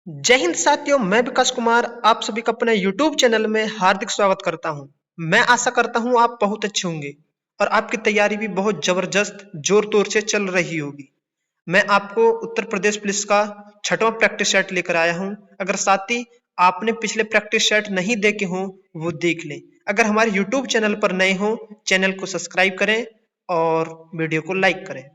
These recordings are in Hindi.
जय हिंद साथियों, मैं विकास कुमार आप सभी का अपने YouTube चैनल में हार्दिक स्वागत करता हूं। मैं आशा करता हूं आप बहुत अच्छे होंगे और आपकी तैयारी भी बहुत जबरदस्त जोर तोर से चल रही होगी। मैं आपको उत्तर प्रदेश पुलिस का 6वां प्रैक्टिस सेट लेकर आया हूं। अगर साथी आपने पिछले प्रैक्टिस सेट नहीं देखे हों वो देख लें। अगर हमारे YouTube चैनल पर नए हो, चैनल को सब्सक्राइब करें और वीडियो को लाइक करें।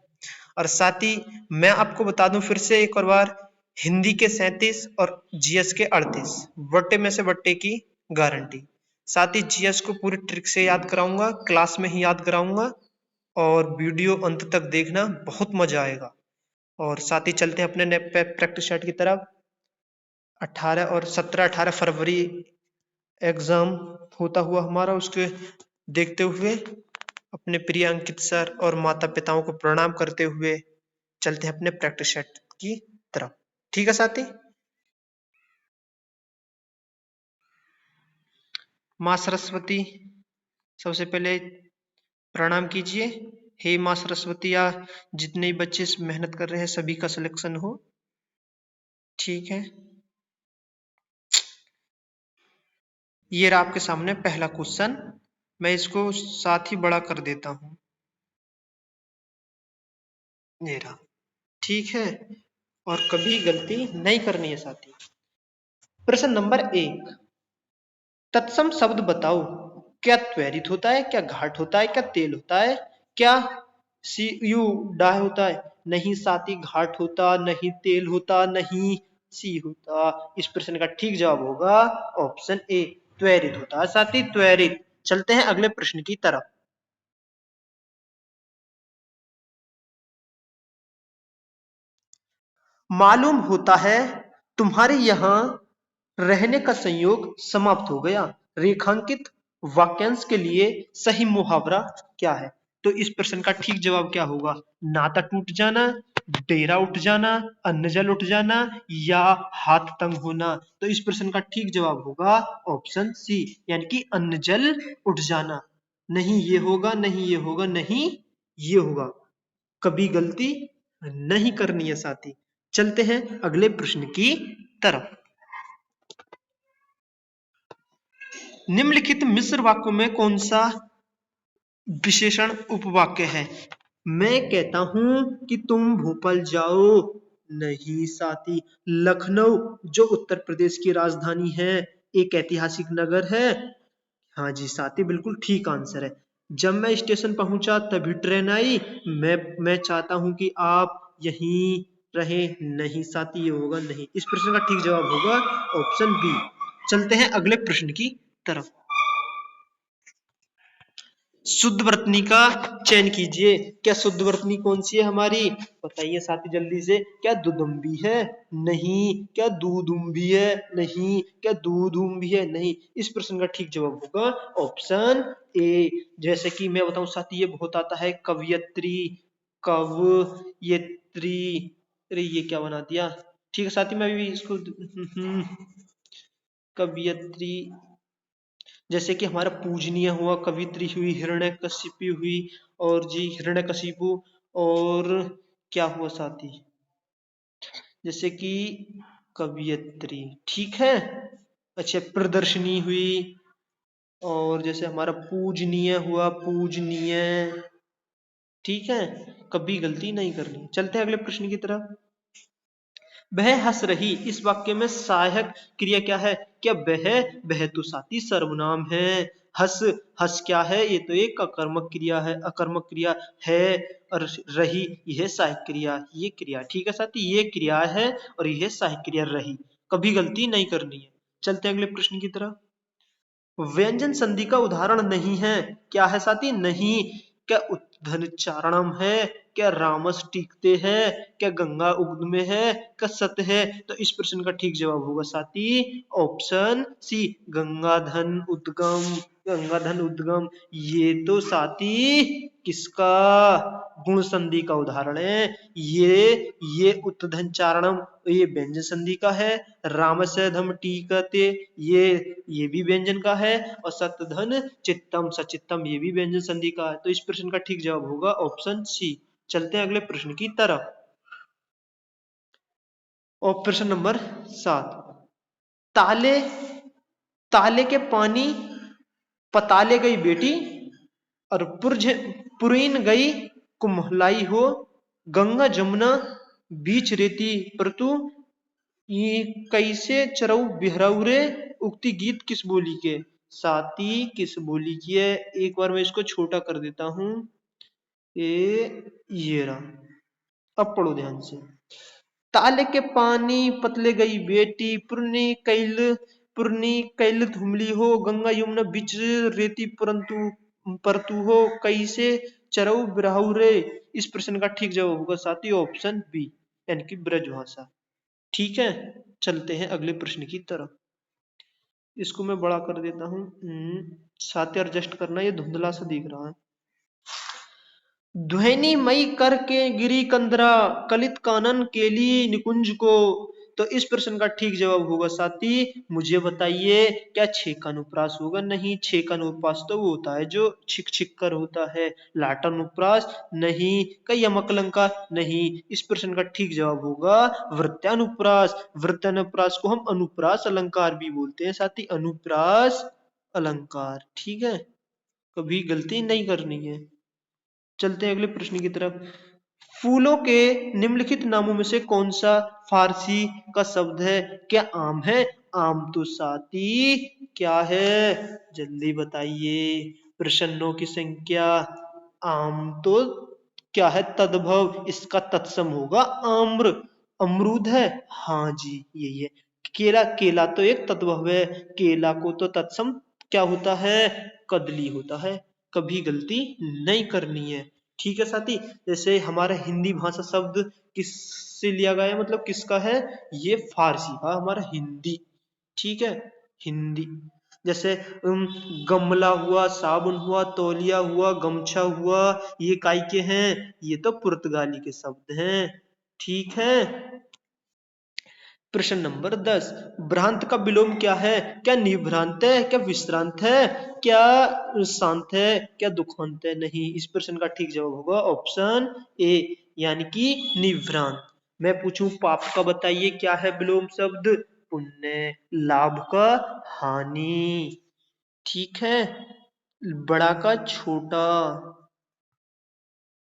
और साथ ही मैं आपको बता दूं फिर से एक और बार, हिंदी के 37 और जीएस के 38 वट्टे में से वट्टे की गारंटी। साथ ही जीएस को पूरी ट्रिक से याद कराऊंगा, क्लास में ही याद कराऊंगा और वीडियो अंत तक देखना, बहुत मजा आएगा। और साथ ही चलते हैं अपने नए प्रैक्टिस सेट की तरफ। 18 और 17-18 फरवरी एग्जाम होता हुआ हमारा, उसके देखते हुए अपने प्रिय अंकित सर और माता पिताओं को प्रणाम करते हुए चलते हैं अपने प्रैक्टिस सेट की तरफ। ठीक है साथी। माँ सरस्वती, सबसे पहले प्रणाम कीजिए। हे माँ सरस्वती, या जितने बच्चे मेहनत कर रहे हैं सभी का सिलेक्शन हो। ठीक है, ये रहा आपके सामने पहला क्वेश्चन। मैं इसको साथ ही बड़ा कर देता हूं। ये रहा। ठीक है, और कभी गलती नहीं करनी है साथी। प्रश्न नंबर 1, तत्सम शब्द बताओ। क्या त्वरित होता है, क्या घाट होता है, क्या तेल होता है, क्या सी यू डाय होता है? नहीं साथी, घाट होता नहीं, तेल होता नहीं, सी होता। इस प्रश्न का ठीक जवाब होगा ऑप्शन ए, त्वरित होता है साथी, त्वरित। चलते हैं अगले प्रश्न की तरफ। मालूम होता है तुम्हारे यहाँ रहने का संयोग समाप्त हो गया। रेखांकित वाक्यांश के लिए सही मुहावरा क्या है? तो इस प्रश्न का ठीक जवाब क्या होगा? नाता टूट जाना, डेरा उठ जाना, अन्न जल उठ जाना या हाथ तंग होना। तो इस प्रश्न का ठीक जवाब होगा ऑप्शन सी, यानी कि अन्न जल उठ जाना। नहीं ये होगा, नहीं ये होगा, नहीं ये होगा। कभी गलती नहीं करनी है साथी। चलते हैं अगले प्रश्न की तरफ। निम्नलिखित मिश्र वाक्यों में कौन सा विशेषण उपवाक्य है? मैं कहता हूं कि तुम भोपाल जाओ। नहीं साथी, लखनऊ जो उत्तर प्रदेश की राजधानी है, एक ऐतिहासिक नगर है। हाँ जी साथी, बिल्कुल ठीक आंसर है। जब मैं स्टेशन पहुंचा तभी ट्रेन आई। मैं चाहता हूं कि आप यहीं रहे। नहीं साथी, ये होगा नहीं। इस प्रश्न का ठीक जवाब होगा ऑप्शन बी। चलते हैं अगले प्रश्न की तरफ। शुद्ध वर्तनी का चयन कीजिए। क्या शुद्ध वर्तनी कौन सी है हमारी? बताइए साथी जल्दी से। क्या दुदुम्बी है? नहीं। क्या दूदुम्बी है? नहीं। क्या दूदुम्बी है? नहीं। इस प्रश्न का ठीक जवाब होगा ऑप्शन ए। जैसे कि मैं बताऊं साथी, ये बहुत आता है, कवयत्री, कवयत्री। अरे ये क्या बना दिया। ठीक है साथी, मैं भी इसको कवयत्री। जैसे कि हमारा पूजनीय हुआ, कवित्री हुई, हिरण्यकशिपु हुई, और जी हिरण्यकशिपु, और क्या हुआ साथी, जैसे कि कवियत्री। ठीक है। अच्छा, प्रदर्शनी हुई, और जैसे हमारा पूजनीय हुआ, पूजनीय। ठीक है, कभी गलती नहीं करनी। चलते हैं अगले प्रश्न की तरफ। वह हंस रही, इस वाक्य में सहायक क्रिया क्या है? क्या वह तो साथी सर्वनाम है। हंस, हंस क्या है? ये तो एक अकर्मक क्रिया है, अकर्मक क्रिया है। और रही, यह सहायक क्रिया, ये क्रिया। ठीक है साथी, ये क्रिया है और यह सहायक क्रिया रही। कभी गलती नहीं करनी है। चलते हैं अगले प्रश्न की तरफ। व्यंजन संधि का उदाहरण नहीं है, क्या है साथी? नहीं। क्या उद्धरण है? क्या रामस टीकते हैं? क्या गंगा उगम में है? क्या सत है? तो इस प्रश्न का ठीक जवाब होगा साथी ऑप्शन सी, गंगाधन उद्गम। गंगाधन उद्गम, ये तो साथी किसका गुण संधि का उदाहरण है। ये उत्धन चारणम, ये व्यंजन संधि का है। रामसधम टीकते, ये भी व्यंजन का है। और सतधन चित्तम सचित्तम, ये भी व्यंजन संधि का है। तो इस प्रश्न का ठीक जवाब होगा ऑप्शन सी। चलते हैं अगले प्रश्न की तरफ। और प्रश्न नंबर 7, ताले ताले के पानी पताले गई बेटी, और पुरैन गई कुम्हलाई हो, गंगा जमुना बीच रेती परतु, ये कैसे चरऊ बिहरऊ रे, उक्ति गीत किस बोली के। साथी किस बोली की है, एक बार मैं इसको छोटा कर देता हूं। ये रहा, अब पढ़ो ध्यान से। ताले के पानी पतले गई बेटी, पुरनी कैल धुमली हो, गंगा यमुना बिच रेती परंतु परतु हो, कैसे चरऊ बिरहु रे। इस प्रश्न का ठीक जवाब होगा साथी ऑप्शन बी, यानी कि ब्रजभाषा। ठीक है, चलते हैं अगले प्रश्न की तरफ। इसको मैं बड़ा कर देता हूँ। साथी एडजस्ट करना, ये धुंधला सा दिख रहा है। ध्वनि मई करके गिरी कंदरा, कलित कानन केली निकुंज को। तो इस प्रश्न का ठीक जवाब होगा साथी, मुझे बताइए क्या छे का अनुप्रास होगा। नहीं, छे का अनुप्रास तो वो होता है जो छिक छिक कर होता है। लाटा अनुप्रास नहीं, कई यमकलंका नहीं। इस प्रश्न का ठीक जवाब होगा वृत्तानुप्रास। वृत्तानुप्रास को हम अनुप्रास अलंकार भी बोलते हैं साथी, अनुप्रास अलंकार। ठीक है, कभी गलती नहीं करनी है। चलते हैं अगले प्रश्न की तरफ। फूलों के निम्नलिखित नामों में से कौन सा फारसी का शब्द है। क्या आम है। आम तो साथी क्या है, जल्दी बताइए। प्रश्नों की संख्या। आम तो क्या है, तद्भव, इसका तत्सम होगा आम्र। अमरूद है, हाँ जी यही है। केला, केला तो एक तद्भव है, केला को तो तत्सम क्या होता है, कदली होता है। कभी गलती नहीं करनी है। ठीक है साथी, जैसे हमारा हिंदी भाषा शब्द किससे लिया गया है, मतलब किसका है, ये फारसी का हमारा हिंदी। ठीक है, हिंदी। जैसे गमला हुआ, साबुन हुआ, तौलिया हुआ, गमछा हुआ, ये काय के हैं, ये तो पुर्तगाली के शब्द हैं। ठीक है। प्रश्न नंबर 10, भ्रांत का विलोम क्या है। क्या निभ्रांत है, क्या विश्रांत है, क्या शांत है, क्या दुखांत है। नहीं, इस प्रश्न का ठीक जवाब होगा ऑप्शन ए, यानी कि निभ्रांत। मैं पूछूं पाप का, बताइए क्या है विलोम शब्द, पुण्य। लाभ का हानि। ठीक है, बड़ा का छोटा।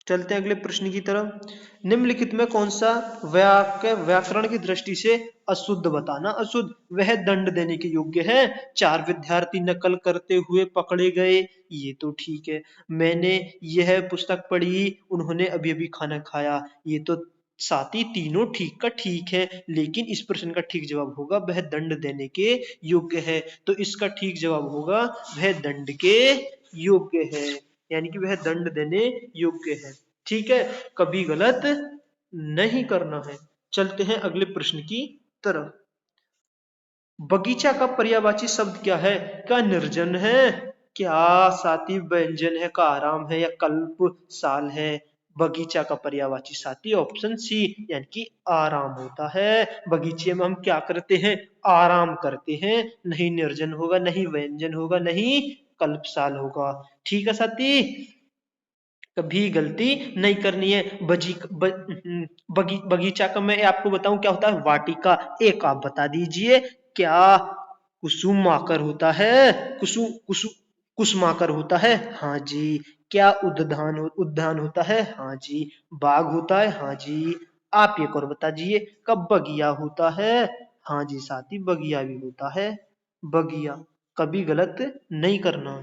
चलते हैं अगले प्रश्न की तरफ। निम्नलिखित में कौन सा व्याकरण की दृष्टि से अशुद्ध बताना। अशुद्ध, वह दंड देने के योग्य है। 4 विद्यार्थी नकल करते हुए पकड़े गए, ये तो ठीक है। मैंने यह पुस्तक पढ़ी, उन्होंने अभी अभी खाना खाया, ये तो साथी तीनों ठीक का ठीक है। लेकिन इस प्रश्न का ठीक जवाब होगा वह दंड देने के योग्य है। तो इसका ठीक जवाब होगा वह दंड के योग्य है, यानी कि वह दंड देने योग्य है। ठीक है, कभी गलत नहीं करना है। चलते हैं अगले प्रश्न की तरफ। बगीचा का पर्यायवाची शब्द क्या है। क्या निर्जन है, क्या साथी व्यंजन है, का आराम है, या कल्प साल है। बगीचा का पर्यायवाची साथी ऑप्शन सी, यानी कि आराम होता है। बगीचे में हम क्या करते हैं, आराम करते हैं। नहीं निर्जन होगा, नहीं व्यंजन होगा, नहीं कल्पसाल होगा। ठीक है साथी, कभी गलती नहीं करनी है। बगीचा का मैं आपको बताऊं क्या होता है, वाटिका। एक आप बता दीजिए क्या कुसुमाकर होता है। कुसुमाकर होता है, हाँ जी। क्या उद्यान होता है, हाँ जी। बाग होता है, हाँ जी। आप एक और बता दीजिए, कब बगिया होता है। हाँ जी साथी, बगिया भी होता है, बगिया। कभी गलत नहीं करना।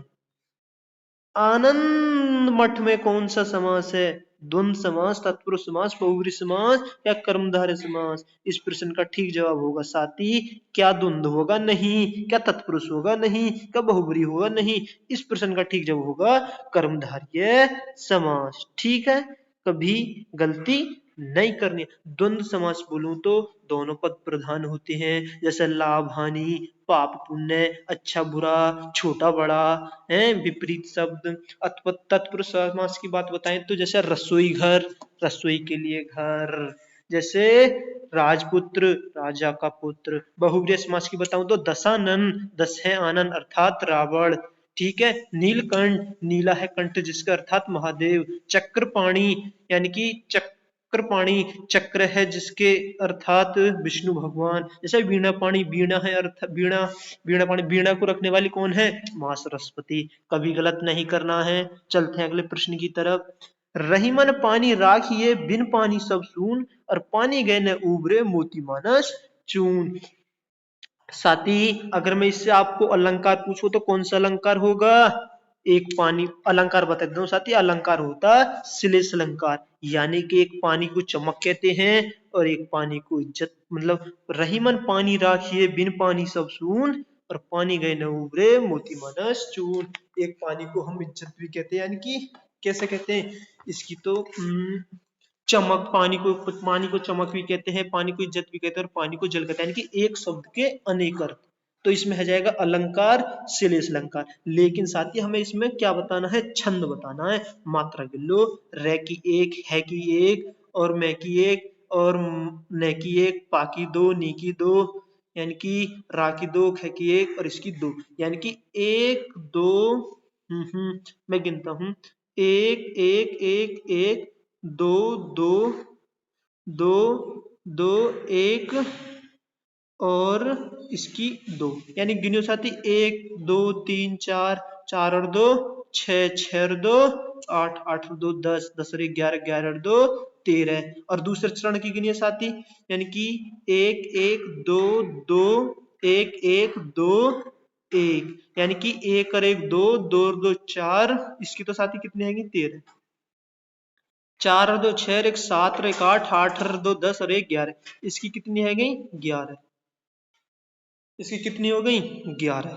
आनंद मठ में कौन सा समास है। द्वंद समास, तत्पुरुष समास, बहुब्रीहि समास, या कर्मधारय समास। इस प्रश्न का ठीक जवाब होगा साथी, क्या द्वंद होगा, नहीं। क्या तत्पुरुष होगा, नहीं। क्या बहुब्रीहि होगा, नहीं। इस प्रश्न का ठीक जवाब होगा कर्मधारय समास। ठीक है, कभी गलती नहीं करनी। द्वंद समास बोलूं तो दोनों पद प्रधान होते हैं, जैसे लाभ हानि, पाप पुण्य, अच्छा बुरा, छोटा बड़ा है, विपरीत शब्द। तत्पुरुष समास की बात बताएं तो जैसे रसोई घर, रसोई के लिए घर। जैसे राजपुत्र, राजा का पुत्र। बहुव्रीहि समास की बताऊं तो दशानन, दस है आनंद अर्थात रावण। ठीक है, नीलकंठ, नीला है कंठ जिसका अर्थात महादेव। चक्रपाणी, यानी कि पाणी चक्र है जिसके अर्थात विष्णु भगवान। जैसे वीणा पाणी, वीणा है अर्थ वीणा, वीणा पाणी, वीणा को रखने वाली कौन है? माँ सरस्वती। कभी गलत नहीं करना है। चलते हैं अगले प्रश्न की तरफ। रहीमन पानी राखिए बिन पानी सब सून, और पानी गए न उबरे मोती मानस चून। साथी अगर मैं इससे आपको अलंकार पूछूं तो कौन सा अलंकार होगा? एक पानी अलंकार बता देता हूँ साथी, अलंकार होता श्लेष अलंकार, यानी कि एक पानी को चमक कहते हैं और एक पानी को इज्जत। मतलब रहीमन पानी राखिए बिन पानी सब सून, और पानी गए न उबरे मोती मानस चून। एक पानी को हम इज्जत भी कहते हैं, यानी कि कैसे कहते हैं इसकी तो चमक, पानी को चमक भी कहते हैं, पानी को इज्जत भी कहते हैं, और पानी को जल कहते हैं, यानी कि एक शब्द के अनेक अर्थ। तो इसमें है जाएगा अलंकार श्लेष अलंकार। लेकिन साथ ही हमें इसमें क्या बताना है? छंद बताना है। मात्रा गिन लो, रे की एक, है की एक, और मैं की एक, और न की एक, पा की दो, नी की दो, यानी कि रा की दो, ख की एक, और इसकी दो, यानी कि एक दो। मैं गिनता हूं, एक एक एक एक, दो दो, दो दो, एक, और इसकी दो, यानी गिनो साथी, एक दो तीन चार, चार और दो छह, छह और दो आठ, आठ और दो दस, दस और एक ग्यारह, ग्यारह और दो 13। और दूसरे चरण की गिनिए साथी, यानी कि एक एक दो दो, एक एक दो एक, यानी कि एक और एक दो, दो और दो चार, इसकी तो साथी कितनी आएंगी? 13। चार और दो छह, और एक सात और एक आठ, आठ और दो 10 और एक 11, इसकी कितनी है गई? 11। इसकी कितनी हो गई? 11।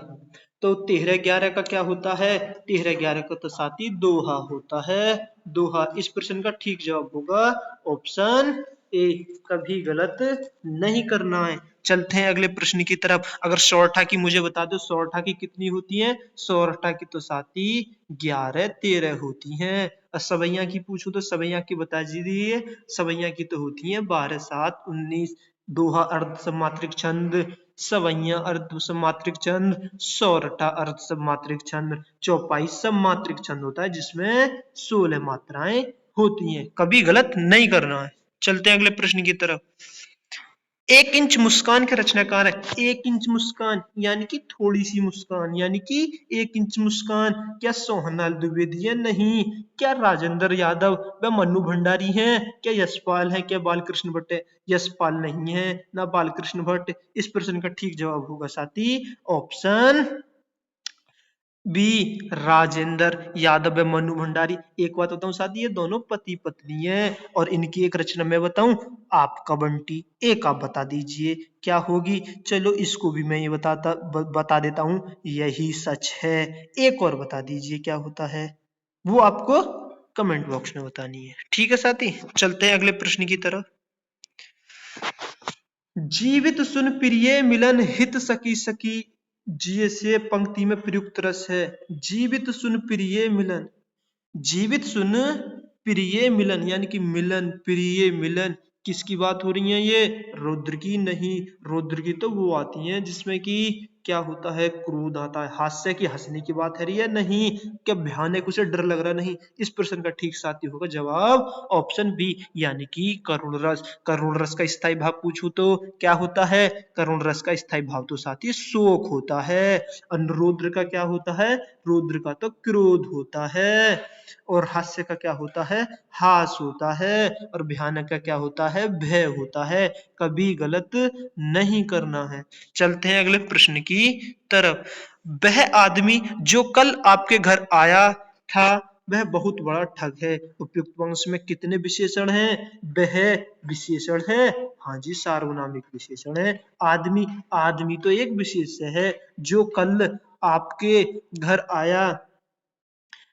तो 13 11 का क्या होता है? 13 11 का तो साथी दोहा होता है। दोहा। इस प्रश्न का ठीक जवाब होगा ऑप्शन ए। कभी गलत नहीं करना है। चलते हैं अगले प्रश्न की तरफ। अगर सौरठा की मुझे बता दो, सौरठा की कितनी होती है? सौरठा की तो साथी 11 13 होती हैं। और सवैया की पूछूं तो सवैया की बता दीजिए। सवैया की तो होती है 12 7 19। दोहा अर्ध समात्रिक छंद, सवैया अर्ध समात्रिक छंद, सौरठा अर्ध समात्रिक छंद, चौपाई समात्रिक छंद होता है जिसमें 16 मात्राएं होती हैं। कभी गलत नहीं करना है। चलते हैं अगले प्रश्न की तरफ। एक इंच मुस्कान के रचनाकार है। एक इंच मुस्कान यानी कि थोड़ी सी मुस्कान, यानी कि एक इंच मुस्कान। क्या सोहनलाल द्विवेदी है? नहीं। क्या राजेंद्र यादव व मन्नू भंडारी हैं? क्या यशपाल है? क्या बालकृष्ण भट्ट है? यशपाल नहीं है, ना बालकृष्ण भट्ट। इस प्रश्न का ठीक जवाब होगा साथी ऑप्शन बी, राजेंद्र यादव है, मनु भंडारी। एक बात बताऊं साथी, ये दोनों पति पत्नी हैं, और इनकी एक रचना मैं बताऊं, आपका बंटी। एक आप बता दीजिए क्या होगी? चलो इसको भी मैं ये बता देता हूं, यही सच है। एक और बता दीजिए क्या होता है, वो आपको कमेंट बॉक्स में बतानी है। ठीक है साथी, चलते हैं अगले प्रश्न की तरफ। जीवित सुन प्रिय मिलन हित सकी सकी जिय से पंक्ति में प्रयुक्त रस है। जीवित सुन प्रिय मिलन, जीवित सुन प्रिय मिलन, यानी कि मिलन, प्रिय मिलन, किसकी बात हो रही है? ये रौद्र की नहीं। रौद्र की तो वो आती है जिसमें कि क्या होता है? क्रोध आता है। हास्य की, हंसने की बात है या नहीं? क्या भयानक, उसे डर लग रहा? नहीं। इस प्रश्न का ठीक साथी होगा जवाब ऑप्शन बी, यानी कि करुण रस। करुण रस का स्थायी भाव पूछूं तो क्या होता है? करुण रस का स्थायी भाव तो साथी शोक होता है। रौद्र का क्या होता है? रौद्र का तो क्रोध होता है। और हास्य का क्या होता है? हास होता है। और भयानक का क्या होता है? भय होता है। कभी गलत नहीं करना है। चलते हैं अगले प्रश्न की तरफ। वह आदमी जो कल आपके घर आया था वह बहुत बड़ा ठग है। उपयुक्त वंश में कितने विशेषण हैं? वह विशेषण है, हाँ जी, सार्वनामिक विशेषण है। आदमी, आदमी तो एक विशेषण है। जो कल आपके घर आया,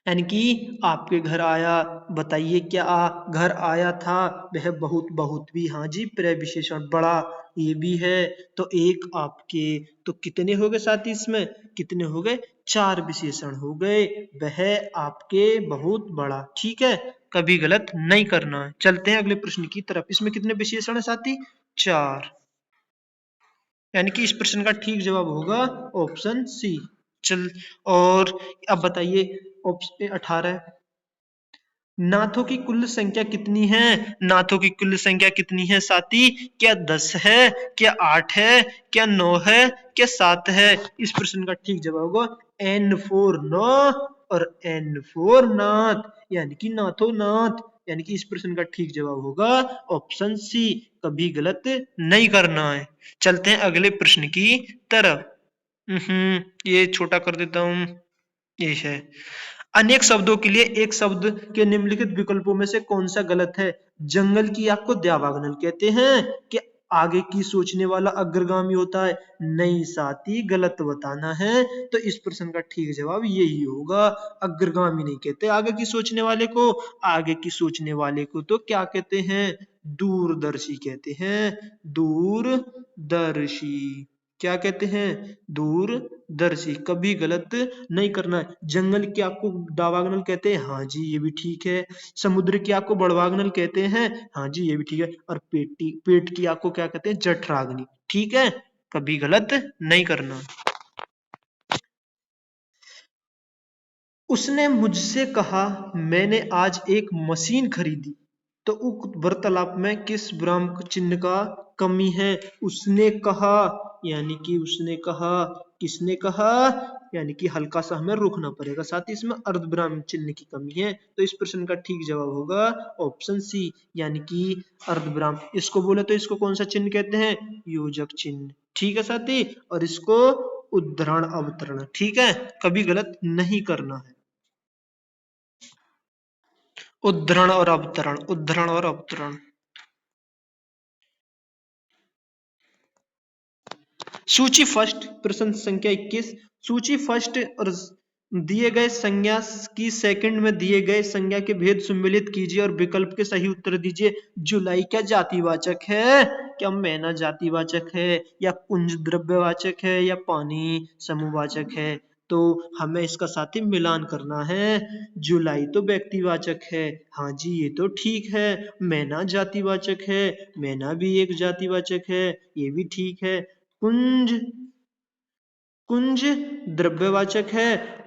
यानी कि आपके घर आया, बताइए क्या घर आया था? वह बहुत, बहुत भी, हाँ जी, प्रविशेषण। बड़ा, ये भी है। तो एक आपके, तो कितने हो गए साथी? इसमें कितने हो गए? 4 विशेषण हो गए। वह आपके बहुत बड़ा। ठीक है, कभी गलत नहीं करना है। चलते हैं अगले प्रश्न की तरफ। इसमें कितने विशेषण है साथी? 4, यानी कि इस प्रश्न का ठीक जवाब होगा ऑप्शन सी। चल, और अब बताइए ऑप्शन 18 नाथों की कुल संख्या कितनी है? नाथों की कुल संख्या कितनी है साथी? क्या 10 है, क्या 8 है, क्या 9 है, क्या 7 है? इस प्रश्न का ठीक जवाब होगा N फोर नाथ और N फोर नाथ, यानी कि नाथो नाथ। यानी कि इस प्रश्न का ठीक जवाब होगा ऑप्शन सी, कभी गलत नहीं करना है। चलते हैं अगले प्रश्न की तरफ। ये छोटा कर देता हूं, ये है। अनेक शब्दों के लिए एक शब्द के निम्नलिखित विकल्पों में से कौन सा गलत है? जंगल की आग को द्यावाग्नल कहते हैं कि आगे की सोचने वाला अग्रगामी होता है? नहीं साथी, गलत बताना है। तो इस प्रश्न का ठीक जवाब यही होगा, अग्रगामी नहीं कहते आगे की सोचने वाले को। आगे की सोचने वाले को तो क्या कहते हैं? दूरदर्शी कहते हैं, दूरदर्शी। क्या कहते हैं? दूरदर्शी। कभी गलत नहीं करना है। जंगल की आग को दावाग्नल कहते हैं, हाँ जी ये भी ठीक है। समुद्र की आग को बड़वाग्नल कहते हैं, हाँ जी ये भी ठीक है। और पेट की आग को क्या कहते हैं? जठराग्नि। ठीक है, कभी गलत नहीं करना। उसने मुझसे कहा, मैंने आज एक मशीन खरीदी, तो उक्त वार्तालाप में किस विराम चिन्ह का कमी है? उसने कहा, यानी कि उसने कहा, किसने कहा? यानी कि हल्का सा हमें रुकना पड़ेगा, साथ ही इसमें अर्धविराम चिन्ह की कमी है। तो इस प्रश्न का ठीक जवाब होगा ऑप्शन सी, यानी कि अर्धविराम। इसको बोले तो इसको कौन सा चिन्ह कहते हैं? योजक चिन्ह। ठीक है साथी, और इसको उद्धरण अवतरण। ठीक है, कभी गलत नहीं करना है। उद्धरण और अवतरण, उद्धरण और अवतरण। सूची फर्स्ट, प्रश्न संख्या 21। सूची फर्स्ट और दिए गए संज्ञा की सेकंड में दिए गए संज्ञा के भेद सम्मिलित कीजिए और विकल्प के सही उत्तर दीजिए। जुलाई क्या जातिवाचक है? क्या मैना जातिवाचक है, या कुंज द्रव्यवाचक है, या पानी समूहवाचक है? तो हमें इसका साथी मिलान करना है। जुलाई तो व्यक्तिवाचक है, हाँ जी ये तो ठीक है। मैना जातिवाचक है, मैना भी एक जातिवाचक है, ये भी ठीक है। कुंज, कुंज द्रव्यवाचक है,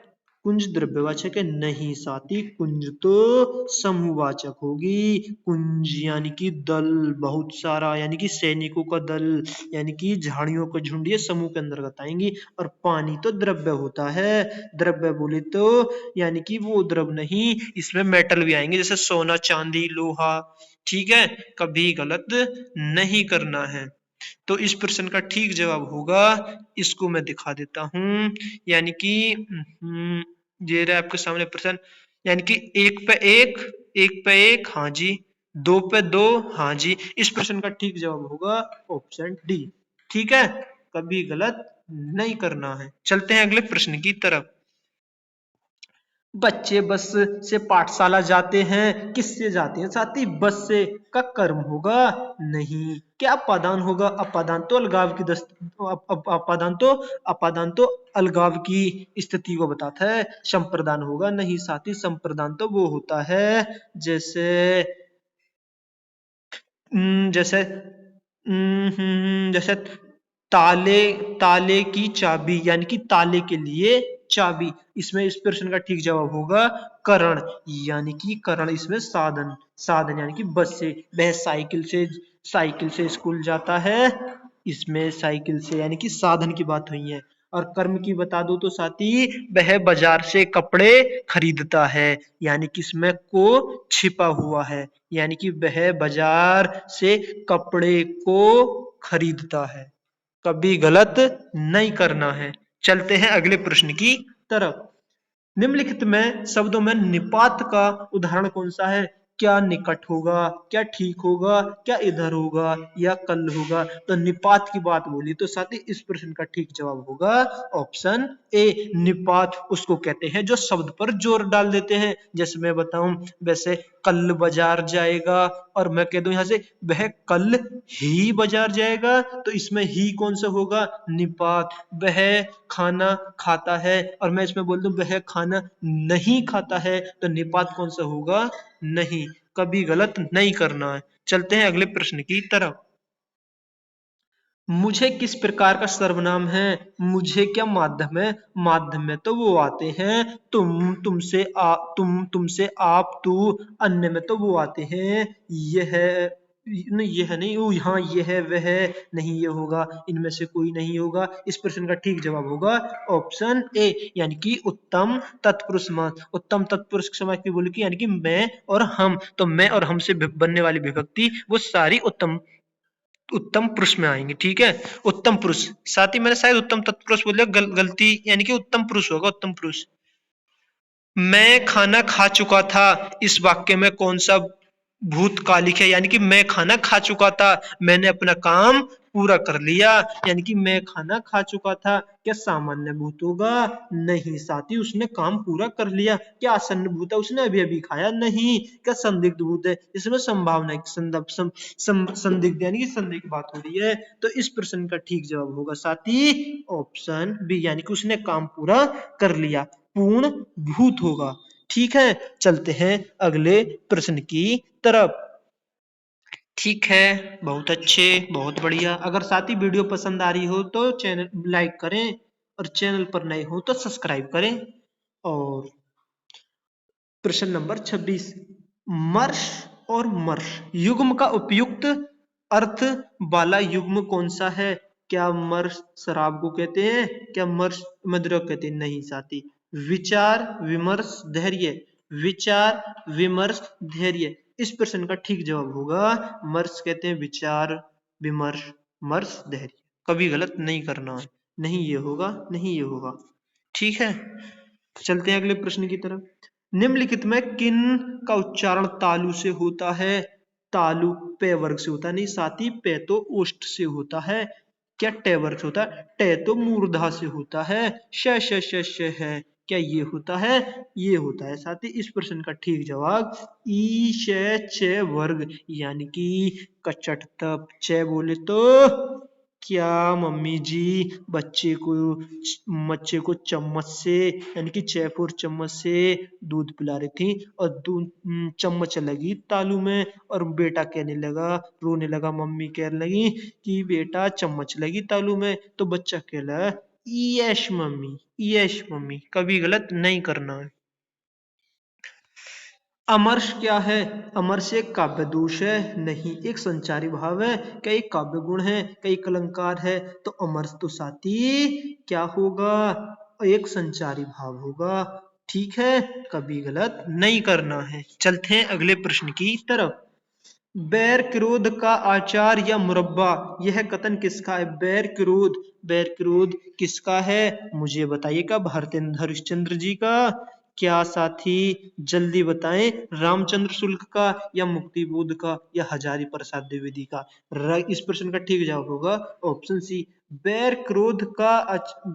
कुंज द्रव्यवाचक है नहीं साथी, कुंज तो समूहवाचक होगी। कुंज यानी कि दल, बहुत सारा, यानी कि सैनिकों का दल, यानी कि झाड़ियों का झुंड, ये समूह के अंतर्गत आएंगी। और पानी तो द्रव्य होता है, द्रव्य बोले तो यानी कि वो द्रव नहीं, इसमें मेटल भी आएंगे जैसे सोना चांदी लोहा। ठीक है, कभी गलत नहीं करना है। तो इस प्रश्न का ठीक जवाब होगा, इसको मैं दिखा देता हूं, यानी कि ये रहा आपके सामने प्रश्न। यानी कि एक पे एक, एक पे एक, हाँ जी। दो पे दो, हाँ जी। इस प्रश्न का ठीक जवाब होगा ऑप्शन डी। ठीक है, कभी गलत नहीं करना है। चलते हैं अगले प्रश्न की तरफ। बच्चे बस से पाठशाला जाते हैं, किससे जाते हैं साथी? बस से। का कर्म होगा? नहीं। क्या अपादान होगा? अपादान तो अलगाव की अपादान तो अलगाव की स्थिति को बताता है। संप्रदान होगा? नहीं साथी, संप्रदान तो वो होता है जैसे जैसे जैसे ताले, ताले की चाबी, यानी कि ताले के लिए चाबी। इसमें इस प्रश्न का ठीक जवाब होगा करण, यानी कि करण इसमें साधन, साधन यानी कि बस से। वह साइकिल से, साइकिल से स्कूल जाता है, इसमें साइकिल से यानी कि साधन की बात हुई है। और कर्म की बता दो तो साथी, वह बाजार से कपड़े खरीदता है, यानी कि इसमें को छिपा हुआ है, यानी कि वह बाजार से कपड़े को खरीदता है। कभी गलत नहीं करना है। चलते हैं अगले प्रश्न की तरफ। निम्नलिखित में शब्दों में निपात का उदाहरण कौन सा है? क्या निकट होगा, क्या ठीक होगा, क्या इधर होगा, या कल होगा? तो निपात की बात बोली तो साथी इस प्रश्न का ठीक जवाब होगा ऑप्शन ए। निपात उसको कहते हैं जो शब्द पर जोर डाल देते हैं। जैसे मैं बताऊं, वैसे कल बाजार जाएगा, और मैं कह दूं यहां से वह कल ही बाजार जाएगा, तो इसमें ही कौन सा होगा? निपात। वह खाना खाता है, और मैं इसमें बोल दूं वह खाना नहीं खाता है, तो निपात कौन सा होगा? नहीं। कभी गलत नहीं करना है। चलते हैं अगले प्रश्न की तरफ। मुझे किस प्रकार का सर्वनाम है? मुझे क्या माध्यम है? माध्यम में तो वो आते हैं तुमसे आप, तू। अन्य में तो वो आते हैं यह, नहीं यह नहीं, वो यहाँ यह वह नहीं, ये होगा, इनमें से कोई नहीं होगा। इस प्रश्न का ठीक जवाब होगा ऑप्शन ए, यानी कि उत्तम तत्पुरुष समास। उत्तम तत्पुरुष समास की बोली कि यानी कि मैं और हम, तो मैं और हम से बनने वाली विभक्ति वो सारी उत्तम उत्तम पुरुष में आएंगे। ठीक है, उत्तम पुरुष। साथ ही मैंने शायद उत्तम तत्पुरुष बोल दिया, गलती, यानी कि उत्तम पुरुष होगा, उत्तम पुरुष। मैं खाना खा चुका था, इस वाक्य में कौन सा भूतकालिक है? यानी कि मैं खाना खा चुका था, मैंने अपना काम पूरा कर लिया, यानी कि मैं खाना खा चुका था। क्या सामान्य भूत होगा? नहीं साथी, उसने काम पूरा कर लिया। क्या आसन्न भूत है? उसने अभी अभी खाया? नहीं। क्या संदिग्ध भूत है? इसमें संभावना संदिग्ध, यानी कि संदेह की बात हो रही है। तो इस प्रश्न का ठीक जवाब होगा साथी ऑप्शन बी, यानी कि उसने काम पूरा कर लिया, पूर्ण भूत होगा। ठीक है, चलते हैं अगले प्रश्न की तरफ। ठीक है, बहुत अच्छे, बहुत बढ़िया। अगर साथी वीडियो पसंद आ रही हो तो चैनल लाइक करें, और चैनल पर नए हो तो सब्सक्राइब करें। और प्रश्न नंबर 26, मर्श और मर्श युग्म का उपयुक्त अर्थ वाला युग्म कौन सा है? क्या मर्श शराब को कहते हैं? क्या मर्श मदिरा को कहते हैं? नहीं साथी, विचार विमर्श धैर्य, विचार विमर्श धैर्य। इस प्रश्न का ठीक जवाब होगा मर्श कहते हैं विचार विमर्श, मर्श धैर्य। कभी गलत नहीं करना है, नहीं ये होगा, नहीं ये होगा। ठीक है, चलते हैं अगले प्रश्न की तरफ। निम्नलिखित में किन का उच्चारण तालु से होता है? तालु पे वर्ग से होता है? नहीं साथी, पे तो ओष्ठ से होता है। क्या टे वर्ग से होता है? टे तो मूर्धा से होता है। श है, क्या ये होता है? ये होता है साथी। इस प्रश्न का ठीक जवाब ई च वर्ग, यानी कि कचट तप च बोले तो क्या मम्मी जी बच्चे को चम्मच से, यानी कि चैफोर चम्मच से दूध पिला रही थी, और दूध चम्मच लगी तालू में, और बेटा कहने लगा, रोने लगा। मम्मी कहने लगी कि बेटा चम्मच लगी तालू में, तो बच्चा कह रहा यस मम्मी, यस मम्मी। कभी गलत नहीं करना है। अमर्ष क्या है? अमर्ष एक काव्य दोष है? नहीं, एक संचारी भाव है। क्या एक काव्य गुण है? क्या एक अलंकार है? तो अमर्ष तो साथी क्या होगा? एक संचारी भाव होगा। ठीक है, कभी गलत नहीं करना है। चलते हैं अगले प्रश्न की तरफ। बैर क्रोध का आचार या मुरब्बा, यह कथन किसका है? बैर क्रोध किसका है? मुझे बताइएगा, भारतेंद्र हरिश्चंद्र जी का? क्या साथी जल्दी बताएं, रामचंद्र शुक्ल का, या मुक्ति बोध का, या हजारी प्रसाद द्विवेदी का? इस प्रश्न का ठीक जवाब होगा ऑप्शन सी, बैर क्रोध का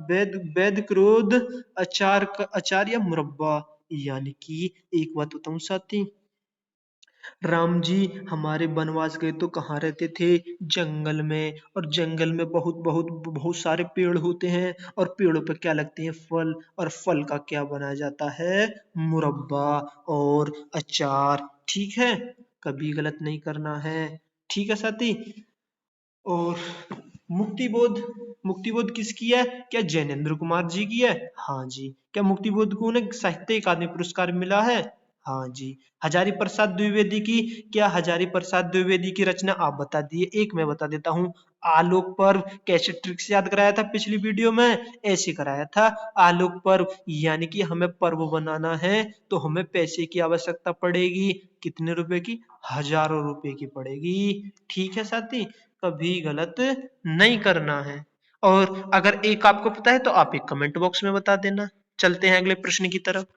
वैद क्रोध आचार या मुरब्बा। यानी कि एक बात बताऊं साथी, राम जी हमारे वनवास गए तो कहाँ रहते थे? जंगल में। और जंगल में बहुत बहुत बहुत सारे पेड़ होते हैं, और पेड़ों पर क्या लगते हैं? फल। और फल का क्या बनाया जाता है? मुरब्बा और अचार। ठीक है, कभी गलत नहीं करना है। ठीक है साथी। और मुक्तिबोध, मुक्तिबोध किसकी है? क्या जैनेन्द्र कुमार जी की है? हाँ जी। क्या मुक्तिबोध को उन्हें साहित्य अकादमी पुरस्कार मिला है? हाँ जी। हजारी प्रसाद द्विवेदी की, क्या हजारी प्रसाद द्विवेदी की रचना आप बता दिए, एक मैं बता देता हूँ। आलोक पर्व, कैसे ट्रिक से याद कराया था पिछली वीडियो में? ऐसे कराया था, आलोक पर्व, यानी कि हमें पर्व बनाना है तो हमें पैसे की आवश्यकता पड़ेगी। कितने रुपए की? हजारों रुपए की पड़ेगी। ठीक है साथी, कभी गलत नहीं करना है। और अगर एक आपको पता है तो आप एक कमेंट बॉक्स में बता देना। चलते हैं अगले प्रश्न की तरफ।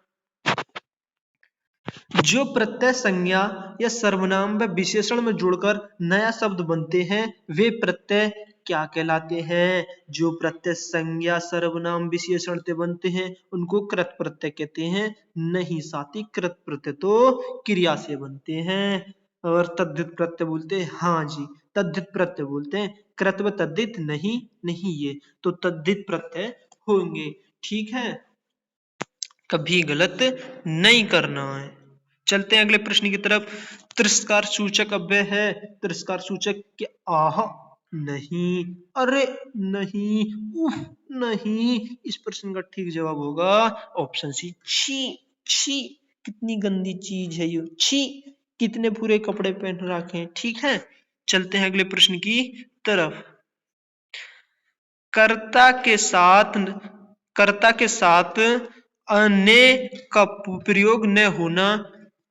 जो प्रत्यय संज्ञा या सर्वनाम व विशेषण में जुड़कर नया शब्द बनते हैं वे प्रत्यय क्या कहलाते हैं? जो प्रत्यय संज्ञा सर्वनाम विशेषण से बनते हैं उनको कृत प्रत्यय कहते हैं? नहीं साथी, कृत प्रत्यय तो क्रिया से बनते हैं। और तद्धित प्रत्यय बोलते हैं? हाँ जी, तद्धित प्रत्यय बोलते हैं। कृत व तद्धित नहीं, नहीं ये तो तद्धित प्रत्यय होंगे। ठीक है, कभी गलत नहीं करना है। चलते हैं अगले प्रश्न की तरफ। तिरस्कार सूचक अव्यय है। तिरस्कार सूचक के आह, नहीं, अरे नहीं, उफ, नहीं। इस प्रश्न का ठीक जवाब होगा ऑप्शन सी, छी। छी, कितनी गंदी चीज है ये, छी। कितने बुरे कपड़े पहन रखे हैं। ठीक है, चलते हैं अगले प्रश्न की तरफ। कर्ता के साथ कर्ता के साथ ने का प्रयोग न होना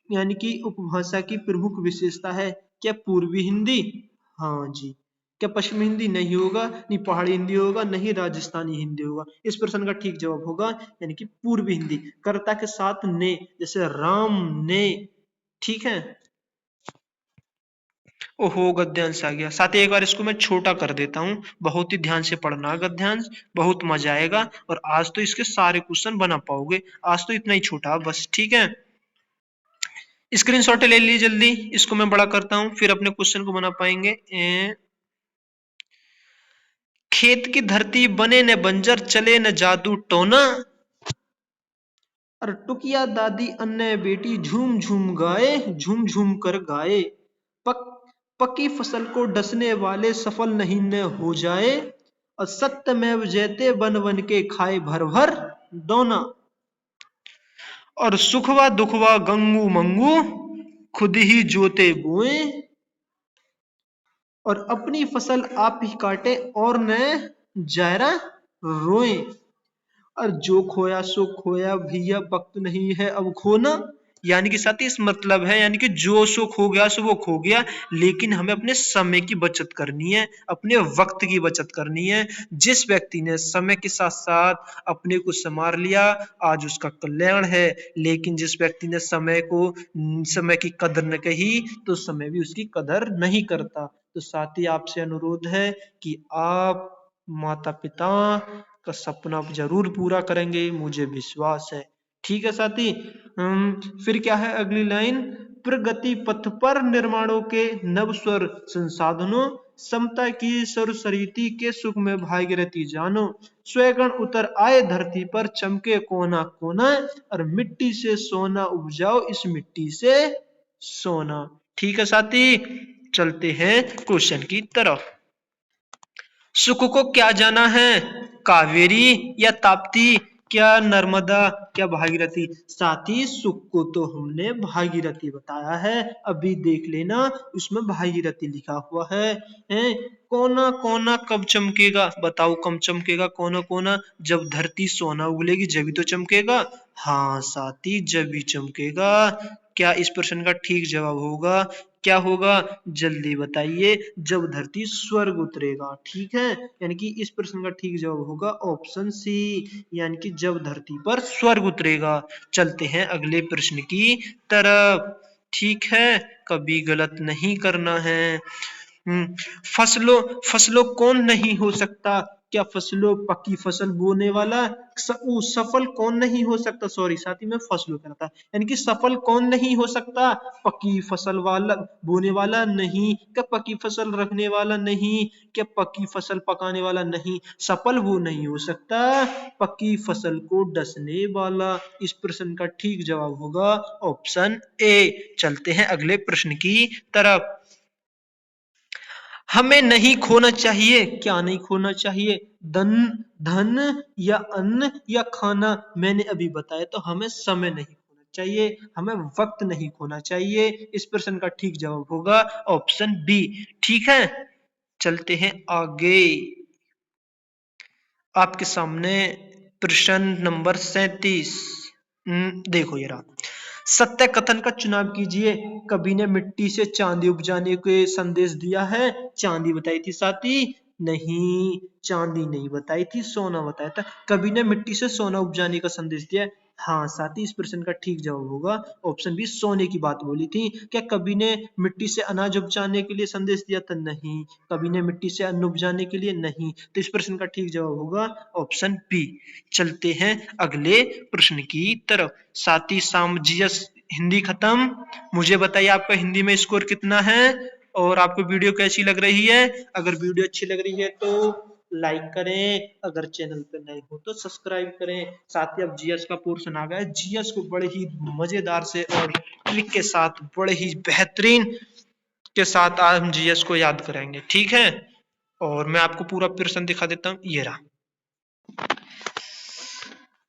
यानी कि उपभाषा की प्रमुख विशेषता है। क्या पूर्वी हिंदी? हाँ जी। क्या पश्चिमी हिंदी? नहीं होगा, नहीं पहाड़ी हिंदी होगा, नहीं राजस्थानी हिंदी होगा। इस प्रश्न का ठीक जवाब होगा यानी कि पूर्वी हिंदी। कर्ता के साथ ने, जैसे राम ने। ठीक है। ओहो, गद्यांश आ गया। साथ ही एक बार इसको मैं छोटा कर देता हूँ, बहुत ही ध्यान से पढ़ना गद्यांश, बहुत मजा आएगा। और आज तो इसके सारे क्वेश्चन बना पाओगे। आज तो इतना ही छोटा बस। ठीक है, स्क्रीनशॉट ले लीजिए जल्दी। इसको मैं बड़ा करता हूँ, फिर अपने क्वेश्चन को बना पाएंगे। खेत की धरती बने न बंजर, चले न जादू टोना। और टुकिया दादी अन्य बेटी, झूम झूम गाए, झूम झूम कर गाए। पक पकी फसल को डसने वाले, सफल नहीं न हो जाए। और सत्यमेव जयते, बन बन के खाए भर भर दोना। और सुखवा दुखवा गंगू मंगू, खुद ही जोते बोए। और अपनी फसल आप ही काटे, और न जायरा रोए। और जो खोया सो खोया भैया, वक्त नहीं है अब खोना। यानी कि साथी इस मतलब है, यानी कि जो सो खो गया सो वो खो गया, लेकिन हमें अपने समय की बचत करनी है, अपने वक्त की बचत करनी है। जिस व्यक्ति ने समय के साथ साथ अपने को संवार लिया, आज उसका कल्याण है। लेकिन जिस व्यक्ति ने समय की कदर न कही, तो समय भी उसकी कदर नहीं करता। तो साथी आपसे अनुरोध है कि आप माता पिता का सपना जरूर पूरा करेंगे, मुझे विश्वास है। ठीक है साथी। फिर क्या है अगली लाइन? प्रगति पथ पर निर्माणों के नव स्वर संसाधनों, समता की सरसरीति के सुख में भागीरथी जानो। स्वयं उतर आए धरती पर, चमके कोना कोना। और मिट्टी से सोना उपजाओ, इस मिट्टी से सोना। ठीक है साथी, चलते हैं क्वेश्चन की तरफ। सुख को क्या जाना है? कावेरी या ताप्ती? क्या नर्मदा? क्या भागीरथी? साथी सुख को तो हमने भागीरथी बताया है, अभी देख लेना उसमें भागीरथी लिखा हुआ है। कोना कोना कब चमकेगा? बताओ कब चमकेगा कोना कोना? जब धरती सोना उगलेगी जब तो चमकेगा। हाँ साथी, जब भी चमकेगा। क्या इस प्रश्न का ठीक जवाब होगा? क्या होगा जल्दी बताइए? जब धरती स्वर्ग उतरेगा। ठीक है, यानी कि इस प्रश्न का ठीक जवाब होगा ऑप्शन सी, यानी कि जब धरती पर स्वर्ग उतरेगा। चलते हैं अगले प्रश्न की तरफ। ठीक है, कभी गलत नहीं करना है। फसलों फसलों कौन नहीं हो सकता? क्या फसलों पकी फसल बोने वाला? सफल कौन नहीं हो सकता? सॉरी साथी, मैं फसलों कह रहा था। यानी कि सफल कौन नहीं हो सकता? पकी फसल वाला बोने वाला नहीं। क्या पकी फसल रखने वाला नहीं? क्या पकी फसल पकाने वाला नहीं? सफल वो नहीं हो सकता, पकी फसल को डसने वाला। इस प्रश्न का ठीक जवाब होगा ऑप्शन ए। चलते हैं अगले प्रश्न की तरफ। हमें नहीं खोना चाहिए। क्या नहीं खोना चाहिए? धन धन या अन्न या खाना? मैंने अभी बताया, तो हमें समय नहीं खोना चाहिए, हमें वक्त नहीं खोना चाहिए। इस प्रश्न का ठीक जवाब होगा ऑप्शन बी। ठीक है, चलते हैं आगे। आपके सामने प्रश्न नंबर 37। देखो ये रहा। सत्य कथन का चुनाव कीजिए। कवि ने मिट्टी से चांदी उपजाने के संदेश दिया है। चांदी बताई थी साथी? नहीं, चांदी नहीं बताई थी, सोना बताया था। कवि ने मिट्टी से सोना उपजाने का संदेश दिया है। हाँ साथी, इस प्रश्न का ठीक जवाब होगा ऑप्शन बी, सोने की बात बोली थी। क्या कवि ने मिट्टी से अनाज उपजाने के लिए संदेश दिया था? नहीं। कवि ने मिट्टी से अन्न उपजाने के लिए? नहीं। तो इस प्रश्न का ठीक जवाब होगा ऑप्शन बी। चलते हैं अगले प्रश्न की तरफ। साथी सामजियस हिंदी खत्म। मुझे बताइए आपका हिंदी में स्कोर कितना है, और आपको वीडियो कैसी लग रही है? अगर वीडियो अच्छी लग रही है तो लाइक करें, अगर चैनल पे नए हो तो सब्सक्राइब करें। साथ ही अब जीएस का पोर्शन आ गया है। जीएस को बड़े ही मजेदार से और ट्रिक के साथ, बड़े ही बेहतरीन के साथ आज हम जीएस को याद करेंगे। ठीक है, और मैं आपको पूरा प्रश्न दिखा देता हूं, ये रहा।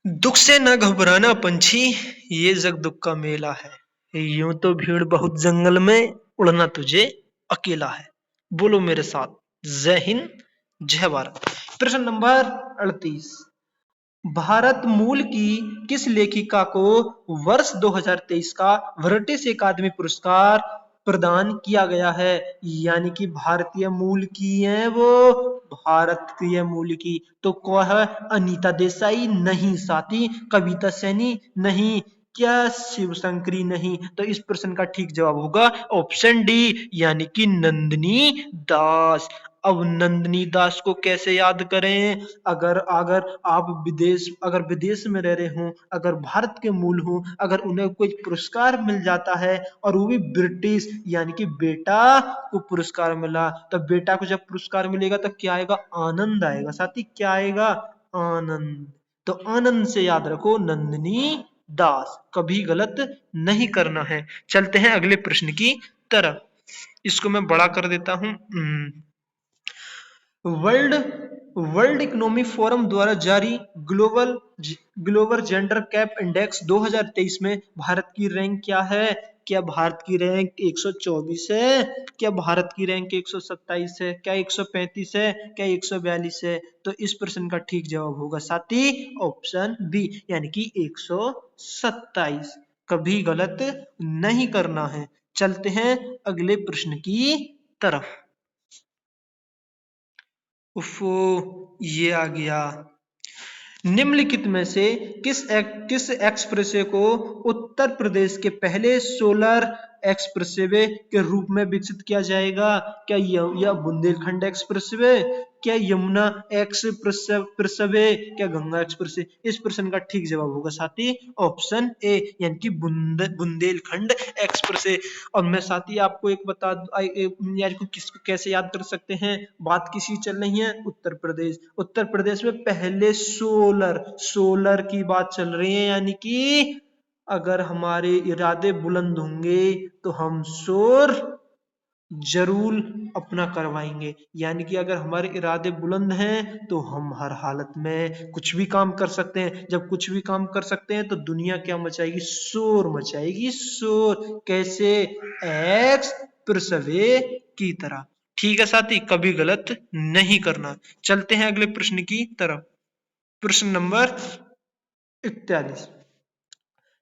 दुख से न घबराना पंछी, ये जग दुख का मेला है। यूं तो भीड़ बहुत जंगल में, उड़ना तुझे अकेला है। बोलो मेरे साथ, जय हिंद, जय भारत। प्रश्न नंबर 38। भारत मूल की किस लेखिका को वर्ष 2023 का ब्रिटिश अकादमी पुरस्कार प्रदान किया गया है? यानी कि भारतीय मूल की है वो, भारतीय मूल की। तो कौन है? अनीता देसाई नहीं, साथी कविता सैनी नहीं, क्या शिवशंकरी नहीं। तो इस प्रश्न का ठीक जवाब होगा ऑप्शन डी, यानी कि नंदिनी दास। अब नंदिनी दास को कैसे याद करें? अगर अगर आप विदेश में रह रहे हो, अगर भारत के मूल हो, अगर उन्हें कोई पुरस्कार मिल जाता है और वो भी ब्रिटिश, यानी कि बेटा को पुरस्कार मिला, तो बेटा को जब पुरस्कार मिलेगा तो क्या आएगा? आनंद आएगा। साथी क्या आएगा? आनंद। तो आनंद से याद रखो नंदिनी दास, कभी गलत नहीं करना है। चलते हैं अगले प्रश्न की तरफ। इसको मैं बड़ा कर देता हूं। वर्ल्ड वर्ल्ड इकोनॉमिक फोरम द्वारा जारी global global gender gap index 2023 में भारत की रैंक क्या है? क्या भारत की रैंक 124 है? क्या भारत की रैंक 127 है? क्या 135 है? क्या 142 है? तो इस प्रश्न का ठीक जवाब होगा साथी ऑप्शन बी, यानी कि 127। कभी गलत नहीं करना है। चलते हैं अगले प्रश्न की तरफ। उफ़ो, ये आ गया। निम्नलिखित में से किस एक्सप्रेसवे को उत्तर प्रदेश के पहले सोलर एक्सप्रेसवे के रूप में विकसित किया जाएगा? क्या यह बुंदेलखंड एक्सप्रेसवे, क्या यमुना एक्सप्रेसवे, क्या गंगा एक्सप्रेसवे? इस प्रश्न का ठीक जवाब होगा साथी ऑप्शन ए, यानी कि बुंदेलखंड एक्सप्रेसवे। और मैं साथी आपको एक बता यार को किसको कैसे याद कर सकते हैं? बात किसी चल रही है उत्तर प्रदेश, उत्तर प्रदेश में पहले सोलर की बात चल रही है, यानी कि अगर हमारे इरादे बुलंद होंगे तो हम शोर जरूर अपना करवाएंगे। यानी कि अगर हमारे इरादे बुलंद हैं तो हम हर हालत में कुछ भी काम कर सकते हैं। जब कुछ भी काम कर सकते हैं तो दुनिया क्या मचाएगी? शोर मचाएगी, शोर। कैसे? एक्सप्रेसवे की तरह। ठीक है साथी, कभी गलत नहीं करना। चलते हैं अगले प्रश्न की तरफ। प्रश्न नंबर 41।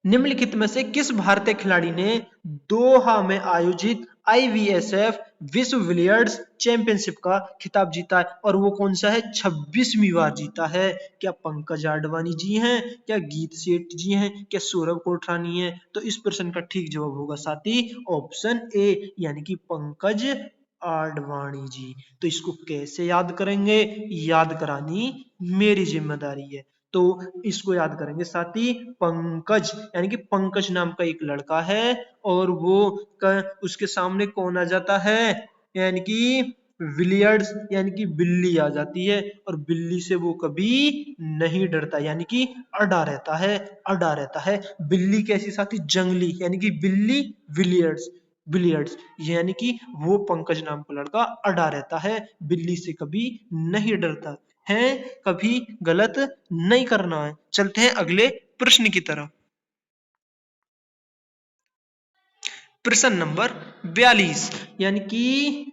निम्नलिखित में से किस भारतीय खिलाड़ी ने दोहा में आयोजित IBSF विश्व बिलियर्ड्स चैंपियनशिप का खिताब जीता है? और वो कौन सा है? 26वीं बार जीता है। क्या पंकज आडवाणी जी हैं? क्या गीत सेठ जी हैं? क्या सौरभ कोटरानी है? तो इस प्रश्न का ठीक जवाब होगा साथी ऑप्शन ए, यानी कि पंकज आडवाणी जी। तो इसको कैसे याद करेंगे? याद करानी मेरी जिम्मेदारी है। तो इसको याद करेंगे साथी पंकज, यानी कि पंकज नाम का एक लड़का है और वो उसके सामने कौन आ जाता है? यानी कि विलियर्ड्स, यानी कि बिल्ली आ जाती है और बिल्ली से वो कभी नहीं डरता, यानी कि अड़ा रहता है, अड़ा रहता है। बिल्ली कैसी साथी? जंगली, यानी कि बिल्ली विलियर्ड्स, बिलियर्ड्स, यानी कि वो पंकज नाम का लड़का अड़ा रहता है, बिल्ली से कभी नहीं डरता है। कभी गलत नहीं करना है। चलते हैं अगले प्रश्न की तरफ। प्रश्न नंबर 42, यानी कि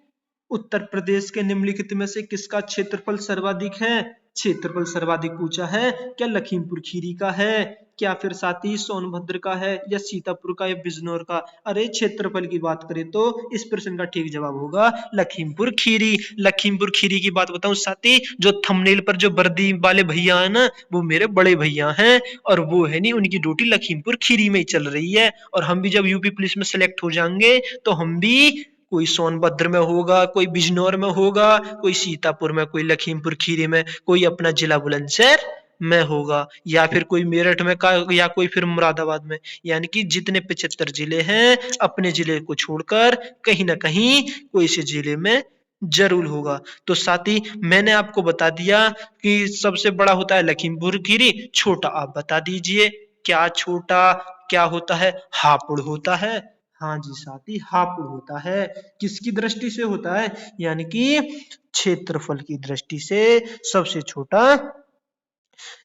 उत्तर प्रदेश के निम्नलिखित में से किसका क्षेत्रफल सर्वाधिक है? क्षेत्रफल सर्वाधिक पूछा है। क्या लखीमपुर खीरी का है? क्या फिर साथी सोनभद्र का है, या सीतापुर का, या बिजनौर का? अरे क्षेत्रफल की बात करें तो इस प्रश्न का ठीक जवाब होगा लखीमपुर खीरी। लखीमपुर खीरी की बात बताऊं साथी, जो थंबनेल पर जो वर्दी वाले भैया है ना, वो मेरे बड़े भैया हैं और वो है नहीं, उनकी ड्यूटी लखीमपुर खीरी में ही चल रही है। और हम भी जब यूपी पुलिस में सेलेक्ट हो जाएंगे तो हम भी, कोई सोनभद्र में होगा, कोई बिजनौर में होगा, कोई सीतापुर में, कोई लखीमपुर खीरी में, कोई अपना जिला बुलंदशहर में होगा, या फिर कोई मेरठ में का, या कोई फिर मुरादाबाद में। यानी कि जितने 75 जिले हैं, अपने जिले को छोड़कर कहीं ना कहीं कोई से जिले में जरूर होगा। तो साथी मैंने आपको बता दिया कि सबसे बड़ा होता है लखीमपुर खीरी, छोटा आप बता दीजिए क्या छोटा क्या होता है? हापुड़ होता है। हाँ जी साथी, हापुड़ होता है। किसकी दृष्टि से होता है? यानी कि क्षेत्रफल की दृष्टि से सबसे छोटा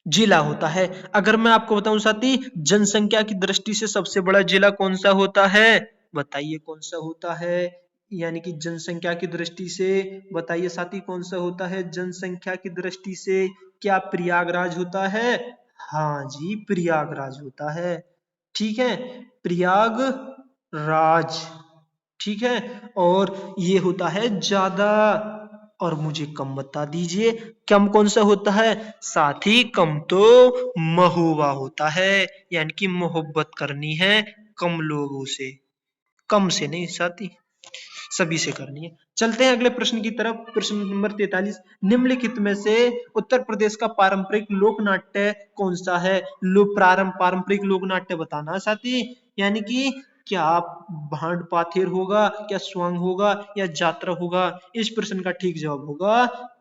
जिला होता है। अगर मैं आपको बताऊं साथी, जनसंख्या की दृष्टि से सबसे बड़ा जिला कौन सा होता है? बताइए कौन सा होता है? यानी कि जनसंख्या की दृष्टि से बताइए साथी, कौन सा होता है जनसंख्या की दृष्टि से? क्या प्रयागराज होता है? हाँ जी, प्रयागराज होता है। ठीक है, प्रयागराज। ठीक है, और ये होता है ज्यादा। और मुझे कम बता दीजिए, कम कौन सा होता है? साथी कम तो महुआ होता है। यानी कि मोहब्बत करनी है कम लोगों से, कम से नहीं साथी, सभी से करनी है। चलते हैं अगले प्रश्न की तरफ। प्रश्न नंबर 43, निम्नलिखित में से उत्तर प्रदेश का पारंपरिक लोक नाट्य कौन सा है? पारंपरिक लोक नाट्य बताना साथी। यानी कि क्या भांड पाथेर होगा, क्या स्वांग होगा, या जात्रा होगा? इस प्रश्न का ठीक जवाब होगा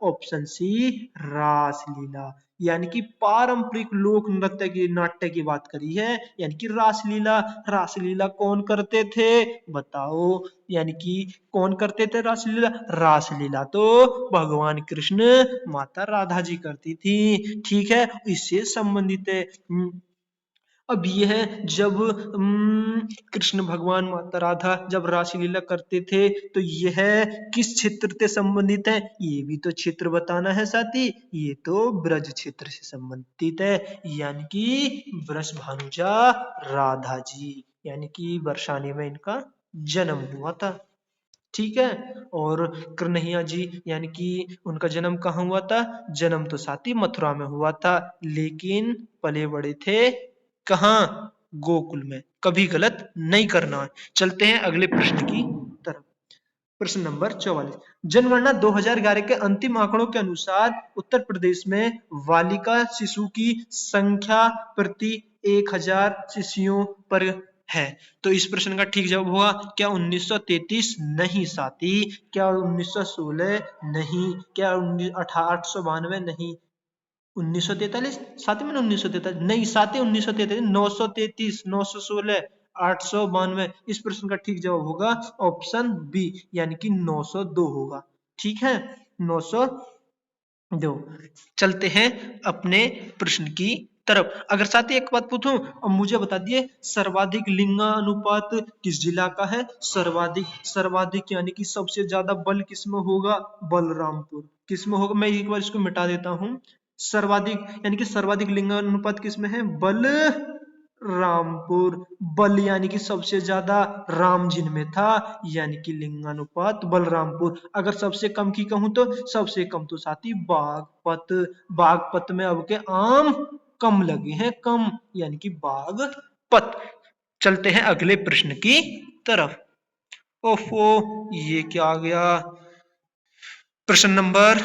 ऑप्शन सी, रासलीला। यानी कि पारंपरिक लोक नृत्य की नाट्य की बात करी है, यानी कि रासलीला। रासलीला कौन करते थे बताओ? यानी कि कौन करते थे रासलीला? रासलीला तो भगवान कृष्ण, माता राधा जी करती थी। ठीक है, इससे संबंधित है। अब ये है, जब कृष्ण भगवान माता राधा जब रासलीला करते थे, तो यह किस क्षेत्र से संबंधित है? ये भी तो क्षेत्र बताना है साथी। ये तो ब्रज क्षेत्र से संबंधित है, यानी कि वृष भानुजा राधा जी, यानी कि बरसाने में इनका जन्म हुआ था। ठीक है, और कन्हैया जी यानी कि उनका जन्म कहाँ हुआ था? जन्म तो साथी मथुरा में हुआ था, लेकिन पले बड़े थे कहाँ? गोकुल में। कभी गलत नहीं करना है। चलते हैं अगले प्रश्न की तरफ। प्रश्न नंबर 44, जनगणना 2011 के अंतिम आंकड़ों के अनुसार उत्तर प्रदेश में बालिका शिशु की संख्या प्रति 1000 शिशुओं पर है। तो इस प्रश्न का ठीक जवाब होगा क्या 1933? नहीं साथी। क्या 1916? नहीं। क्या 892? नहीं। 1943 साथी, मैंने 1943 नहीं साथी, 1943 933 916 892। इस प्रश्न का ठीक जवाब होगा ऑप्शन बी, यानी कि 902 होगा। ठीक है, 902। चलते हैं अपने प्रश्न की तरफ। अगर साथी एक बात पूछूं, अब मुझे बता दिए सर्वाधिक लिंगानुपात किस जिला का है? सर्वाधिक, सर्वाधिक यानी कि सबसे ज्यादा बल किसमें होगा? बलरामपुर। किसमें होगा? मैं एक बार इसको मिटा देता हूं। सर्वाधिक यानी कि सर्वाधिक लिंगानुपात किसमें है? बलरामपुर। बल यानी कि सबसे ज्यादा राम जिनमें था, यानी कि लिंगानुपात बलरामपुर। अगर सबसे कम की कहूं तो सबसे कम तो साथी बागपत। बागपत में अब के आम कम लगे हैं, कम, यानी कि बागपत। चलते हैं अगले प्रश्न की तरफ। ओफो, ये क्या आ गया? प्रश्न नंबर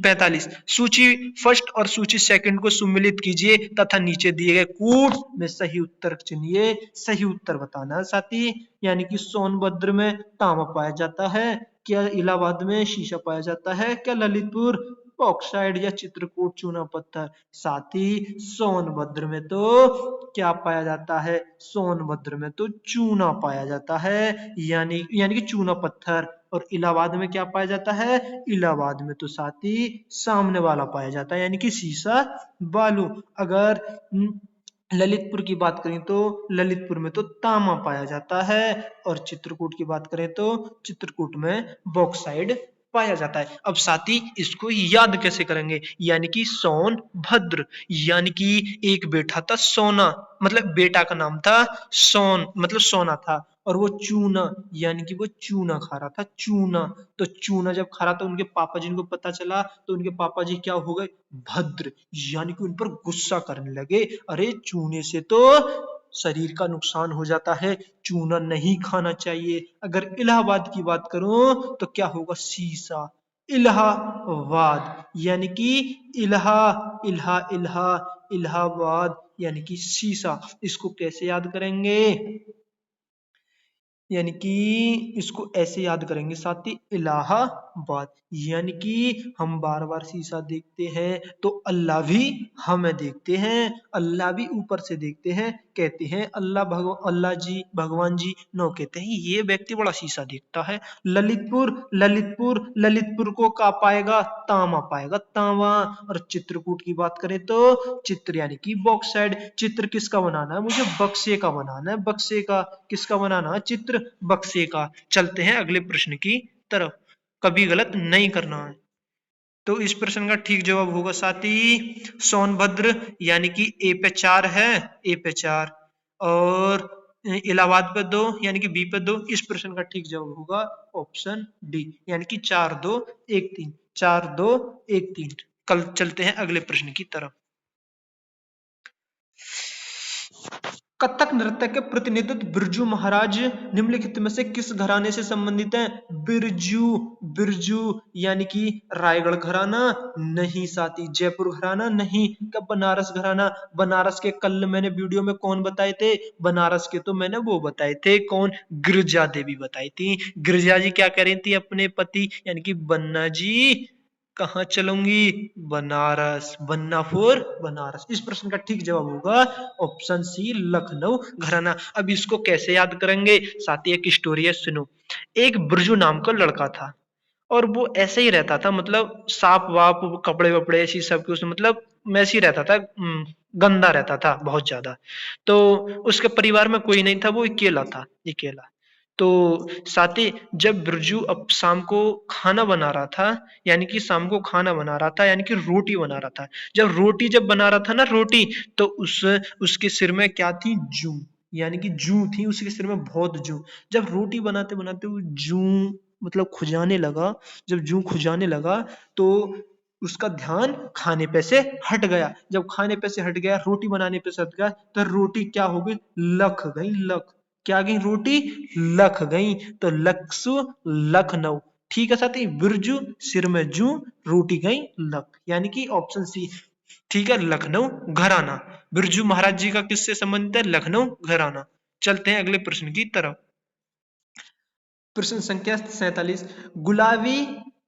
45, सूची फर्स्ट और सूची सेकंड को सुमेलित कीजिए तथा नीचे दिए गए कूट में सही उत्तर चुनिए। सही उत्तर बताना है साथी। यानी कि सोनभद्र में तांबा पाया जाता है, क्या इलाहाबाद में शीशा पाया जाता है, क्या ललितपुर ऑक्साइड या चित्रकूट चूना पत्थर? साथी सोनभद्र में तो क्या पाया जाता है? सोनभद्र में तो चूना पाया जाता है, यानी यानी कि चूना पत्थर। और इलाहाबाद में क्या पाया जाता है? इलाहाबाद में तो साथी सामने वाला पाया जाता है, यानी कि शीशा बालू। अगर ललितपुर की बात करें तो ललितपुर में तो तांबा पाया जाता है, और चित्रकूट की बात करें तो चित्रकूट में बॉक्साइड पाया जाता है। अब साथी इसको याद कैसे करेंगे? यानी कि सोनभद्र, यानी कि एक बेटा था सोना, मतलब बेटा का नाम था सोन, मतलब सोना था, और वो चूना, यानी कि वो चूना खा रहा था, चूना। तो चूना जब खा रहा था, उनके पापा जी को पता चला, तो उनके पापा जी क्या हो गए? भद्र, यानी कि उन पर गुस्सा करने लगे। अरे चूने से तो शरीर का नुकसान हो जाता है, चूना नहीं खाना चाहिए। अगर इलाहाबाद की बात करूं तो क्या होगा? शीशा। इलाहाबाद, यानी कि इलाहा, इलाहा, इलाहा, इलाहाबाद, यानी कि शीशा। इसको कैसे याद करेंगे? यानी कि इसको ऐसे याद करेंगे साथी, इलाहाबाद। यानी कि हम बार बार शीशा देखते हैं तो अल्लाह भी हमें देखते हैं, अल्लाह भी ऊपर से देखते हैं, कहते हैं अल्लाह जी भगवान जी नो, कहते हैं ये व्यक्ति बड़ा शीशा देखता है। ललितपुर ललितपुर ललितपुर को का पाएगा, तांबा पाएगा, तांबा। और चित्रकूट की बात करें तो चित्र यानी कि बॉक्साइड। चित्र किसका बनाना है, मुझे बक्से का बनाना है, बक्से का। किसका बनाना है चित्र, बक्से का। चलते हैं अगले प्रश्न की तरफ, कभी गलत नहीं करना है। तो इस प्रश्न का ठीक जवाब होगा साथी सोनभद्र, यानी कि ए पे 4 है, ए पे 4। और इलाहाबाद पे 2, यानी कि बी पे 2। इस प्रश्न का ठीक जवाब होगा ऑप्शन डी, यानी कि 4 2 1 3, 4 2 1 3। कल चलते हैं अगले प्रश्न की तरफ। कथक नृत्य के प्रतिनिधित्व बिरजू महाराज निम्नलिखित में से किस घराने से संबंधित हैं? बिरजू, बिरजू यानी कि रायगढ़ घराना नहीं साथी, जयपुर घराना नहीं, क्या बनारस घराना? बनारस के कल मैंने वीडियो में कौन बताए थे, बनारस के तो मैंने वो बताए थे कौन, गिरजा देवी बताई थी। गिरजा जी क्या कह रही थी अपने पति यानी कि बन्ना जी, कहाँ चलूंगी, बनारस, बन्ना फॉर बनारस। इस प्रश्न का ठीक जवाब होगा ऑप्शन सी, लखनऊ घराना। अब इसको कैसे याद करेंगे साथी, एक स्टोरी है सुनो। एक बिरजू नाम का लड़का था और वो ऐसे ही रहता था, मतलब साफ वाप कपड़े वपड़े ऐसी सब कुछ, मतलब वैसे ही रहता था, गंदा रहता था बहुत ज्यादा। तो उसके परिवार में कोई नहीं था, वो अकेला था, अकेला। तो साथ ही जब बिरजू अब शाम को खाना बना रहा था, यानी कि शाम को खाना बना रहा था, यानी कि रोटी बना रहा था। जब बना रहा था ना रोटी, तो उसके सिर में क्या थी, जू, यानी कि जू थी उसके सिर में, बहुत जू। जब रोटी बनाते बनाते वो जू मतलब खुजाने लगा, जब जू खुजाने लगा तो उसका ध्यान खाने पे से हट गया। जब खाने पे से हट गया, रोटी बनाने पे से हट गया, तो रोटी क्या हो गई, लख गई, लख। क्या गई रोटी, लख गई। तो लक्सु लखनऊ। ठीक है साथी, बिरजू सिर में जू, रोटी गई लख, यानी कि ऑप्शन सी ठीक है, लखनऊ घराना। बिरजू महाराज जी का किससे संबंधित है, लखनऊ घराना। चलते हैं अगले प्रश्न की तरफ। प्रश्न संख्या 47, गुलाबी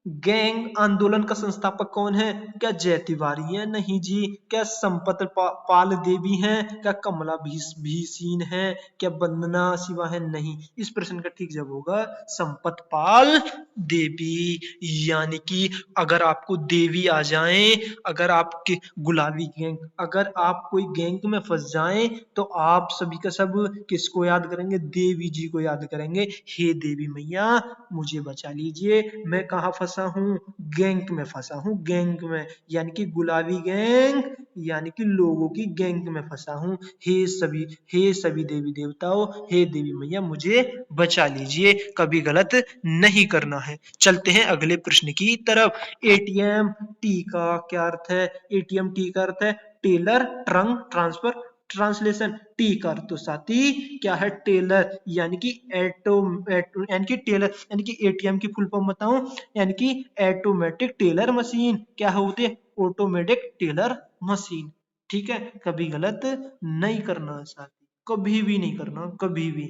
गैंग आंदोलन का संस्थापक कौन है? क्या जय तिवारी है? नहीं जी। क्या संपत पाल देवी हैं? क्या कमला भीसीन है? क्या वंदना शिवा है? नहीं। इस प्रश्न का ठीक जवाब होगा संपत पाल देवी। यानी कि अगर आपको देवी आ जाए, अगर आपके गुलाबी गैंग, अगर आप कोई गैंग में फंस जाएं, तो आप सभी का सब किसको याद करेंगे, देवी जी को याद करेंगे। हे देवी मैया मुझे बचा लीजिए, मैं कहाँ फंसा हूँ, गैंग में फंसा हूँ, गैंग में, यानी कि गुलाबी गैंग, यानी कि लोगों की गैंग में फंसा हूँ। हे सभी देवी देवताओं, हे देवी मैया मुझे बचा लीजिए, कभी गलत नहीं करना है। चलते हैं अगले प्रश्न की तरफ। एटीएम टी का क्या अर्थ है? एटीएम टी का अर्थ है tailor, trunk, transfer, translation. T का अर्थ तो साथी क्या है, टेलर, यानी कि यानी कि टेलर, यानी कि एटीएम की फुल फॉर्म बताऊं, यानी कि ऑटोमेटिक टेलर मशीन। क्या होती है, ऑटोमेटिक टेलर मशीन। ठीक है, कभी गलत नहीं करना साथी, कभी भी नहीं करना, कभी भी।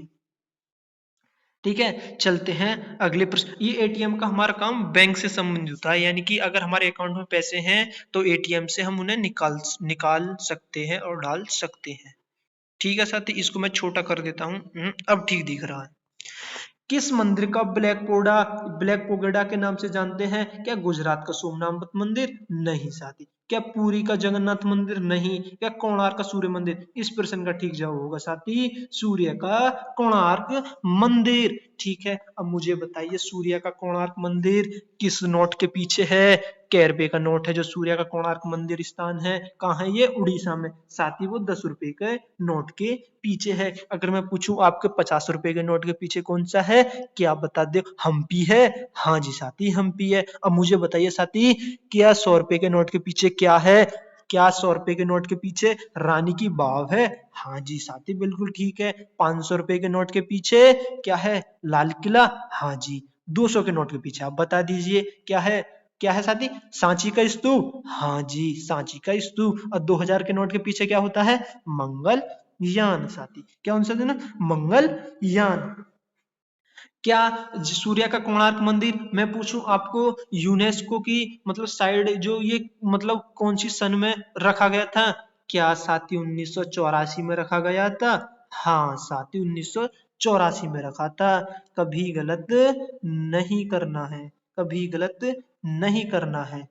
ठीक है, चलते हैं अगले प्रश्न। ये एटीएम का हमारा काम बैंक से संबंधित होता है, यानी कि अगर हमारे अकाउंट में पैसे हैं तो एटीएम से हम उन्हें निकाल सकते हैं और डाल सकते हैं। ठीक है साथी, इसको मैं छोटा कर देता हूँ, अब ठीक दिख रहा है। किस मंदिर का ब्लैक पोगोडा के नाम से जानते हैं? क्या गुजरात का सोमनाथ मंदिर? नहीं साथी। क्या पुरी का जगन्नाथ मंदिर? नहीं। क्या कोणार्क का सूर्य मंदिर? इस प्रश्न का ठीक जवाब होगा साथी सूर्य का कोणार्क मंदिर। ठीक है, अब मुझे बताइए सूर्य का कोणार्क मंदिर किस नोट के पीछे है? ₹1 का नोट है जो सूर्य का कोणार्क मंदिर स्थान है, कहाँ है ये, उड़ीसा में। साथ ही वो ₹10 के नोट के पीछे है। अगर मैं पूछूं आपके ₹50 के नोट के पीछे कौन सा है, क्या आप बता दो, हम्पी है? हाँ जी साथी, हम्पी है। अब मुझे बताइए साथी, क्या ₹100 के नोट के पीछे क्या है? क्या ₹100 के नोट के पीछे रानी की बाव है? हाँ जी साथी, बिल्कुल ठीक है। ₹500 के नोट के पीछे क्या है? लाल किला। हाँ जी। 200 के नोट के पीछे आप बता दीजिए क्या है? क्या है साथी? सांची का स्तूप। हाँ जी, सांची का स्तूप। और 2000 के नोट के पीछे क्या होता है? मंगल यान साथी। क्या उनसे देना, मंगल यान। क्या सूर्य का कोणार्क मंदिर, मैं पूछूं आपको, यूनेस्को की मतलब साइड जो ये मतलब कौन सी सन में रखा गया था? क्या साथी 1984 में रखा गया था? हाँ साथी 1984 में रखा था। कभी गलत नहीं करना है, कभी गलत नहीं करना है।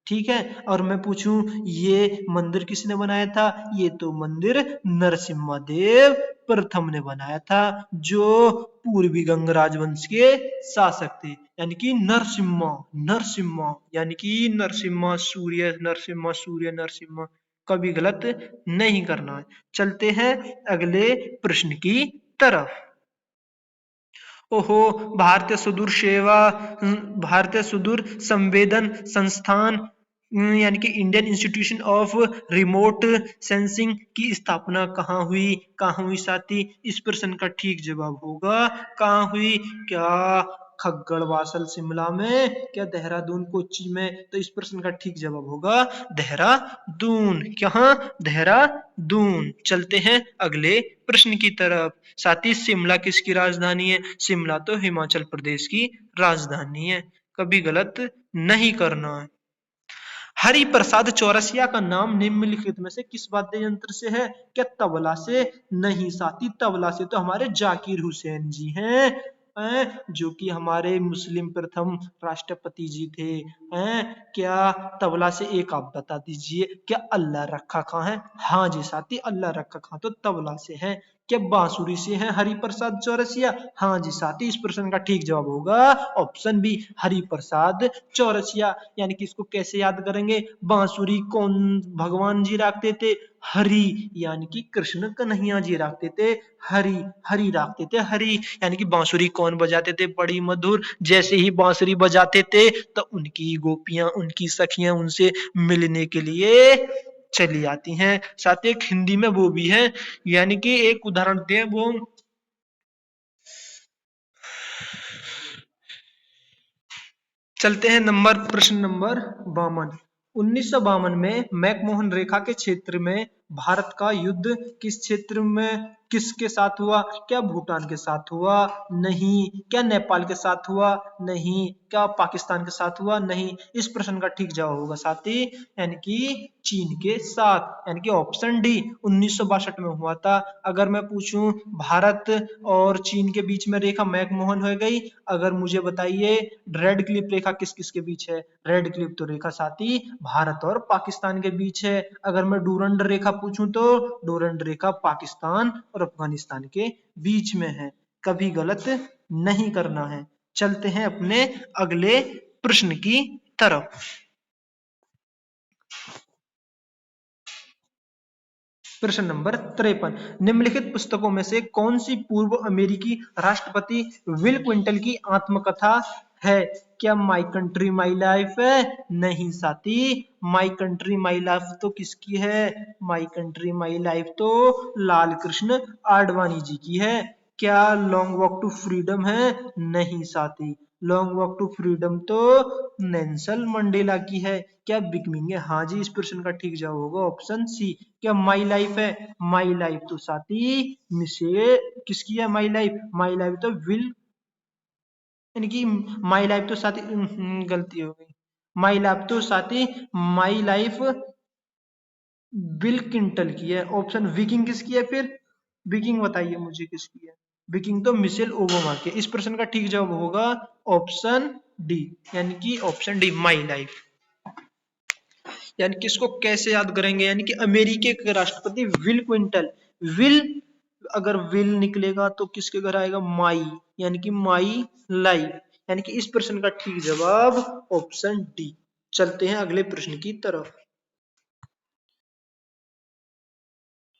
ठीक है। और मैं पूछूं ये मंदिर किसने बनाया था? ये तो मंदिर नरसिम्हा देव प्रथम ने बनाया था, जो पूर्वी गंग राजवंश के शासक थे। यानी कि नरसिम्हा, नरसिम्हा यानी कि नरसिम्हा सूर्य नरसिम्हा। कभी गलत नहीं करना है। चलते हैं अगले प्रश्न की तरफ। ओहो, भारतीय सुदूर सेवा, भारतीय सुदूर संवेदन संस्थान यानी कि Indian institution of remote sensing की स्थापना कहाँ हुई? कहाँ हुई साथी? इस प्रश्न का ठीक जवाब होगा कहाँ हुई? क्या खग्गड़वासल शिमला में? क्या देहरादून कोच्चि में? तो इस प्रश्न का ठीक जवाब होगा देहरादून। कहाँ? देहरादून। चलते हैं अगले प्रश्न की तरफ। साथी शिमला किसकी राजधानी है? शिमला तो हिमाचल प्रदेश की राजधानी है। कभी गलत नहीं करना है। हरिप्रसाद चौरसिया का नाम निम्नलिखित में से किस वाद्य यंत्र से है? क्या तबला से? नहीं साथी, तबला से तो हमारे जाकिर हुसैन जी हैं, जो कि हमारे मुस्लिम प्रथम राष्ट्रपति जी थे। क्या तबला से? एक आप बता दीजिए, क्या अल्लाह रखा खां है? हाँ जी साथी, अल्लाह रखा खां तो तबला से है। क्या बांसुरी से है हरिप्रसाद चौरसिया? हाँ जी साथी, इस प्रश्न का ठीक जवाब होगा ऑप्शन बी, हरिप्रसाद चौरसिया। यानी कि इसको कैसे याद करेंगे? बांसुरी कौन भगवान जी रखते थे? हरि, यानी कि कृष्ण कन्हैया जी रखते थे हरि, हरि रखते थे हरि। यानी कि बांसुरी कौन बजाते थे? बड़ी मधुर। जैसे ही बांसुरी बजाते थे तो उनकी गोपियां, उनकी सखियां उनसे मिलने के लिए चली आती हैं। साथ ही एक हिंदी में वो भी है, यानी कि एक उदाहरण दें वो, चलते हैं प्रश्न नंबर 52। 1952 में मैकमोहन रेखा के क्षेत्र में भारत का युद्ध किस क्षेत्र में किसके साथ हुआ? क्या भूटान के साथ हुआ? नहीं। क्या नेपाल के साथ हुआ? नहीं। क्या पाकिस्तान के साथ हुआ? नहीं। इस प्रश्न का ठीक जवाब होगा साथी, यानी कि चीन के साथ, यानी कि ऑप्शन डी 1962 में हुआ था। अगर मैं पूछूं भारत और चीन के बीच में रेखा मैकमोहन हो गई, अगर मुझे बताइए रेड क्लिफ रेखा किस किस के बीच है? रेड क्लिफ तो रेखा साथी भारत और पाकिस्तान के बीच है। अगर मैं डूरंड रेखा पूछूं तो डूरंड रेखा पाकिस्तान और अफगानिस्तान के बीच में है। कभी गलत नहीं करना है। चलते हैं अपने अगले प्रश्न की तरफ। प्रश्न नंबर 53। निम्नलिखित पुस्तकों में से कौन सी पूर्व अमेरिकी राष्ट्रपति विल क्लिंटन की आत्मकथा है? क्या माई कंट्री माई लाइफ है? नहीं साथी, माई कंट्री माई लाइफ तो किसकी है? माई कंट्री माई लाइफ तो लाल कृष्ण आडवाणी जी की है। क्या लॉन्ग वॉक टू फ्रीडम है? नहीं साथी, लॉन्ग वॉक टू फ्रीडम तो नेल्सन मंडेला की है। क्या बिकमिंग है? हाँ जी, इस प्रश्न का ठीक जवाब होगा ऑप्शन सी। क्या माई लाइफ है? माई लाइफ तो साथी मिसे किसकी है? माई लाइफ, माई लाइफ तो विल, यानी कि माई लाइफ तो साथी गलती हो गई। माई लाइफ तो साथी माई लाइफ बिल क्लिंटन की है। ऑप्शन विकिंग किसकी है फिर? विकिंग बताइए मुझे किसकी है? विकिंग तो मिशेल ओबामा के। इस प्रश्न का ठीक जवाब होगा ऑप्शन डी, यानी कि ऑप्शन डी माई लाइफ। यानी कि इसको कैसे याद करेंगे? यानी कि अमेरिकी के राष्ट्रपति विल क्लिंटन, विल, अगर विल निकलेगा तो किसके घर आएगा? माई, यानी कि माई लाइफ। यानी कि इस प्रश्न का ठीक जवाब ऑप्शन डी। चलते हैं अगले प्रश्न की तरफ।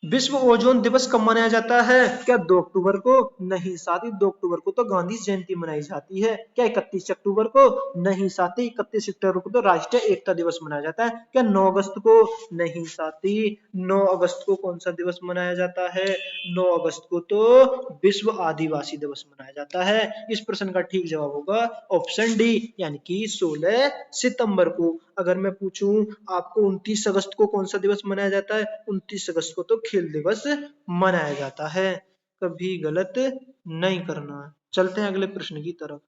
विश्व ओजोन दिवस कब मनाया जाता है? क्या 2 अक्टूबर को? नहीं साथी, 2 अक्टूबर को तो गांधी जयंती मनाई जाती है। क्या 31 अक्टूबर को? नहीं साथी, 31 अक्टूबर को तो राष्ट्रीय एकता दिवस मनाया जाता है। क्या 9 अगस्त को? नहीं साथी, 9 अगस्त को कौन सा दिवस मनाया जाता है? 9 अगस्त को तो विश्व आदिवासी दिवस मनाया जाता है। इस प्रश्न का ठीक जवाब होगा ऑप्शन डी, यानी कि 16 सितंबर को। अगर मैं पूछूं आपको 29 अगस्त को कौन सा दिवस मनाया जाता है? 29 अगस्त को तो खेल दिवस मनाया जाता है। कभी गलत नहीं करना है। चलते हैं अगले प्रश्न की तरफ।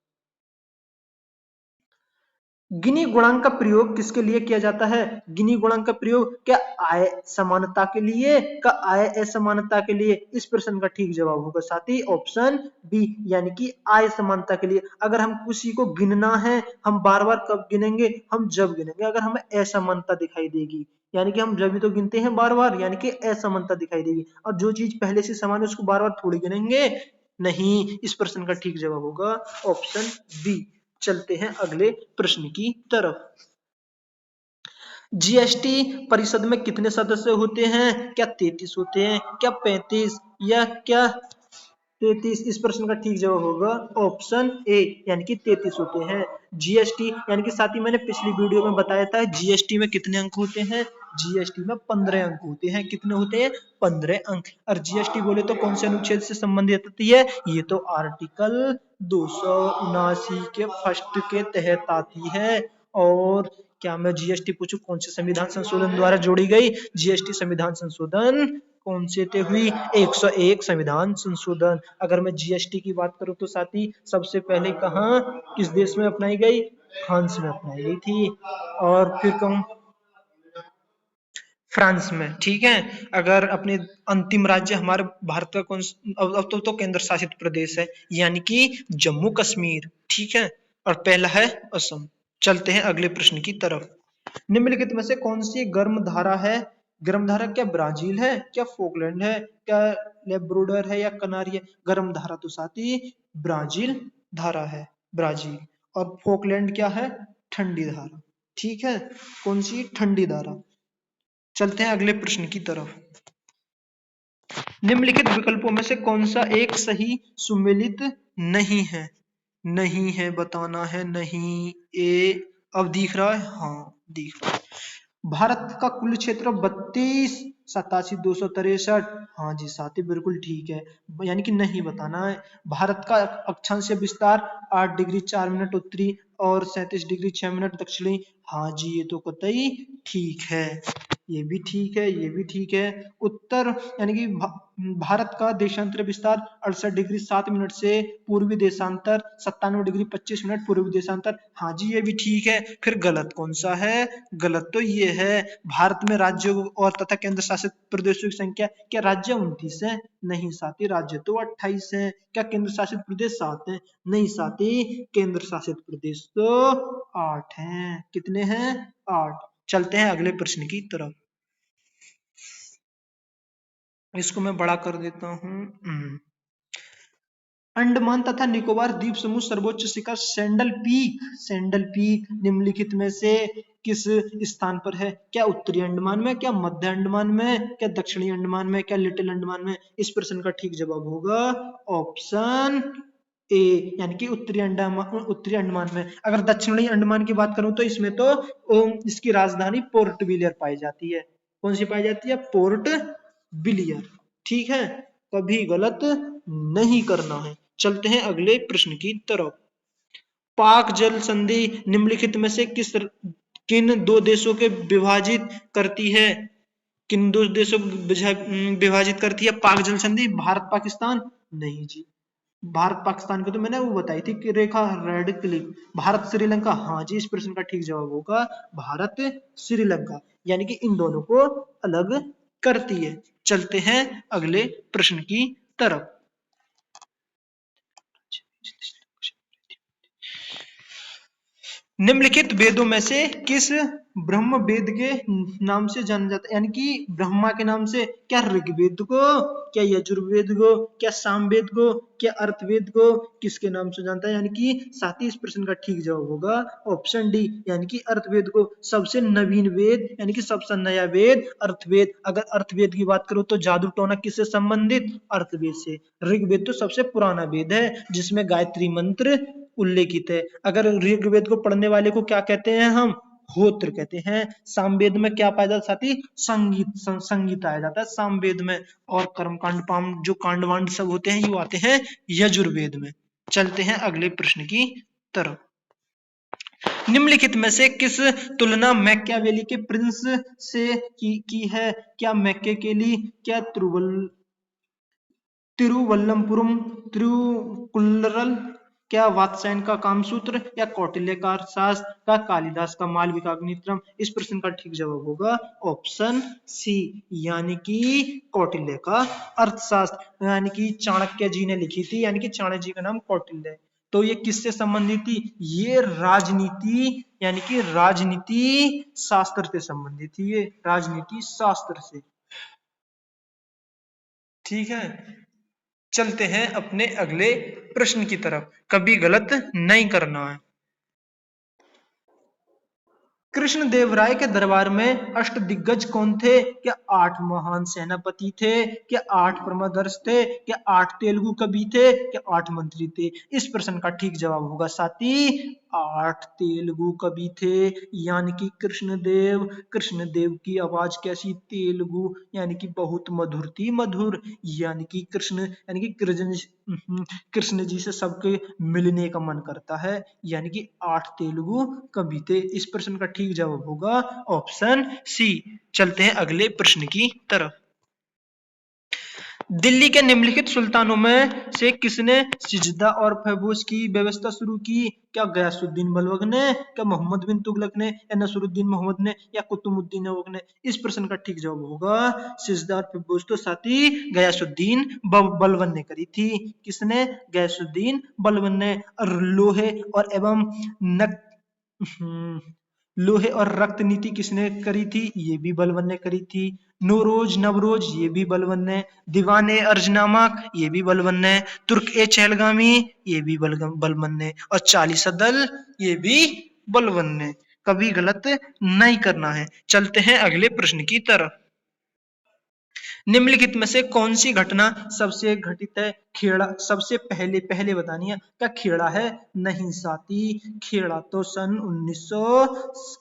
गिनी गुणांक का प्रयोग किसके लिए किया जाता है? गिनी गुणांक का प्रयोग क्या आय समानता के लिए, क्या आय असमानता के लिए? इस प्रश्न का ठीक जवाब होगा साथी ऑप्शन बी, यानी कि आय समानता के लिए। अगर हम किसी को गिनना है, हम बार बार कब गिनेंगे? हम जब गिनेंगे अगर हमें असमानता दिखाई देगी, यानी कि हम जब भी तो गिनते हैं बार बार, यानी कि असमानता दिखाई देगी। और जो चीज पहले से समान है उसको बार बार थोड़ी गिनेंगे, नहीं। इस प्रश्न का ठीक जवाब होगा ऑप्शन बी। चलते हैं अगले प्रश्न की तरफ। जीएसटी परिषद में कितने सदस्य होते हैं? क्या 33 होते हैं, क्या 35, या क्या 33? इस प्रश्न का ठीक जवाब होगा ऑप्शन ए, यानी कि 33 होते हैं। जीएसटी यानी कि साथ ही मैंने पिछली वीडियो में बताया था जीएसटी में कितने अंक होते हैं? जीएसटी में 15 अंक होते हैं। कितने होते हैं? 15 अंक। और जीएसटी बोले तो कौन से अनुच्छेद से संबंधित होती है? ये तो आर्टिकल 279 के फर्स्ट के तहत आती है। और क्या मैं जीएसटी पूछूं कौन से संविधान संशोधन द्वारा जोड़ी गई? जीएसटी संविधान संशोधन कौन से थे हुई? 101 संविधान संशोधन। अगर मैं जीएसटी की बात करूं तो साथी सबसे पहले कहां किस देश में अपनाई गई? फ्रांस में अपनाई गई थी। और फिर कहूं फ्रांस में, ठीक है। अगर अपने अंतिम राज्य हमारे भारत का कौन? अब तो केंद्र शासित प्रदेश है, यानी कि जम्मू कश्मीर, ठीक है। और पहला है असम। चलते हैं अगले प्रश्न की तरफ। निम्नलिखित में से कौन सी गर्म धारा है? गर्म धारा क्या ब्राजील है, क्या फोकलैंड है, क्या लेब्रोडर है, या कनारी है? गर्म धारा तो साथी ब्राजील धारा है, ब्राजील। और फोकलैंड क्या है? ठंडी धारा, ठीक है। कौन सी? ठंडी धारा। चलते हैं अगले प्रश्न की तरफ। निम्नलिखित विकल्पों में से कौन सा एक सही सुमेलित नहीं है? नहीं है बताना है, नहीं। ए अब दिख रहा है, हाँ दिख रहा है। भारत का कुल क्षेत्र 32,87,263। हाँ जी साथी बिल्कुल ठीक है, यानी कि नहीं बताना है। भारत का अक्षांशीय विस्तार 8 डिग्री 4 मिनट उत्तरी और 37 डिग्री 6 मिनट दक्षिणी। हाँ जी ये तो कतई ठीक है, ये भी ठीक है, ये भी ठीक है। उत्तर यानी कि भारत का देशांतर विस्तार 68 डिग्री 7 मिनट से पूर्वी देशांतर 97 डिग्री 25 मिनट पूर्वी देशांतर। हाँ जी ये भी ठीक है। फिर गलत कौन सा है? गलत तो ये है, भारत में राज्यों और तथा केंद्र शासित प्रदेशों की संख्या क्या राज्य 29 है? नहीं साथी, राज्य तो 28 है। क्या केंद्र शासित प्रदेश 7 है? नहीं साथी, केंद्र शासित प्रदेश तो 8 हैं। कितने हैं? 8। चलते हैं अगले प्रश्न की तरफ। इसको मैं बड़ा कर देता हूं। अंडमान तथा निकोबार द्वीप समूह सर्वोच्च शिखर सैंडल पीक निम्नलिखित में से किस स्थान पर है? क्या उत्तरी अंडमान में, क्या मध्य अंडमान में, क्या दक्षिणी अंडमान में, क्या लिटिल अंडमान में? इस प्रश्न का ठीक जवाब होगा ऑप्शन ए, यानी कि उत्तरी अंडमान में। अगर दक्षिणी अंडमान की बात करूं तो इसमें तो इसकी राजधानी पोर्ट विलियर पाई जाती है। कौन सी पाई जाती है? पोर्ट विलियर, ठीक है। कभी गलत नहीं करना है। चलते हैं अगले प्रश्न की तरफ। पाक जल संधि निम्नलिखित में से किन दो देशों के विभाजित करती है? किन दो देशों को विभाजित करती है पाक जल संधि? भारत पाकिस्तान? नहीं जी, भारत पाकिस्तान की तो मैंने वो बताई थी कि रेखा रेड क्लिप। भारत श्रीलंका? हाँ जी, इस प्रश्न का ठीक जवाब होगा भारत श्रीलंका, यानी कि इन दोनों को अलग करती है। चलते हैं अगले प्रश्न की तरफ। निम्नलिखित वेदों में से किस ब्रह्म वेद के नाम से जाना जाता है? यानी कि ब्रह्मा के नाम से? क्या ऋग्वेद को, क्या यजुर्वेद को, क्या सामवेद को, क्या अर्थवेद को? किसके नाम से जानता है? यानी कि साथ ही इस प्रश्न का ठीक जवाब होगा ऑप्शन डी, यानी कि अर्थवेद को। सबसे नवीन वेद यानी कि सबसे नया वेद अर्थवेद। अगर अर्थवेद की बात करो तो जादू टोना किससे संबंधित? अर्थवेद से। ऋग्वेद तो सबसे पुराना वेद है जिसमें गायत्री मंत्र उल्लेखित है। अगर ऋग्वेद को पढ़ने वाले को क्या कहते हैं? हम होत्र कहते हैं। सामवेद में क्या पाया जाता है साथी? संगीत पाया जाता है सामवेद में। और कर्मकांड पाम जो कांडवांड सब होते हैं ये आते हैं यजुर्वेद में। चलते हैं अगले प्रश्न की तरफ। निम्नलिखित में से किस तुलना मैकियावेली के प्रिंस से की है? क्या मैकियावेली, क्या तिरुवल्लमपुरम, तिरुकुल्लरल, क्या वात्स्यायन का कामसूत्र या कौटिल्य का अर्थशास्त्र का कालिदास का मालविकाग्निमित्रम? इस प्रश्न का ठीक जवाब होगा ऑप्शन सी, यानी कि कौटिल्य का अर्थशास्त्र, यानी कि चाणक्य जी ने लिखी थी, यानी कि चाणक्य जी का नाम कौटिल्य है। तो ये किससे संबंधित थी? ये राजनीति, यानी कि राजनीति शास्त्र से संबंधित थी, ये राजनीति शास्त्र से। ठीक है, चलते हैं अपने अगले प्रश्न की तरफ। कभी गलत नहीं करना है। कृष्णदेवराय के दरबार में अष्टदिग्गज कौन थे? क्या 8 महान सेनापति थे? क्या 8 परमदर्श थे? क्या 8 तेलुगु कवि थे? क्या 8 मंत्री थे? इस प्रश्न का ठीक जवाब होगा साथी 8 तेलुगु कवि थे, यानी कि कृष्णदेव। कृष्णदेव की आवाज कैसी? तेलुगु, यानी कि बहुत मधुर थी, मधुर। यानी कि कृष्ण जी से सबके मिलने का मन करता है, यानी कि 8 तेलुगु कवि थे। इस प्रश्न का ठीक जवाब होगा ऑप्शन सी। चलते हैं अगले प्रश्न की तरफ। दिल्ली के निम्नलिखित सुल्तानों में से किसने सिजदा और फैबूस की व्यवस्था शुरू की? क्या गयासुद्दीन बलबक ने, क्या मोहम्मद बिन तुगलक ने, या नसरुद्दीन मोहम्मद ने, या कुतुबुद्दीन ऐबक ने? इस प्रश्न का ठीक जवाब होगा सिजदा और फैबूस तो साथी गयासुद्दीन बलबन ने करी थी। किसने? गयासुद्दीन बलबन ने। और लोहे और एवं नक लोहे और रक्त नीति किसने करी थी? ये भी बलबन ने करी थी। नौरोज नवरोज ये भी बलबन ने। दीवाने अर्जनामा ये भी बलबन ने। तुर्क ए चहलगामी ये भी बलबन ने। और 40 दल ये भी बलबन ने। कभी गलत नहीं करना है। चलते हैं अगले प्रश्न की तरफ। निम्नलिखित में से कौन सी घटना सबसे घटित है? खेड़ा सबसे पहले पहले बतानी है। क्या खेड़ा है? नहीं साथी, खेड़ा तो सन 1900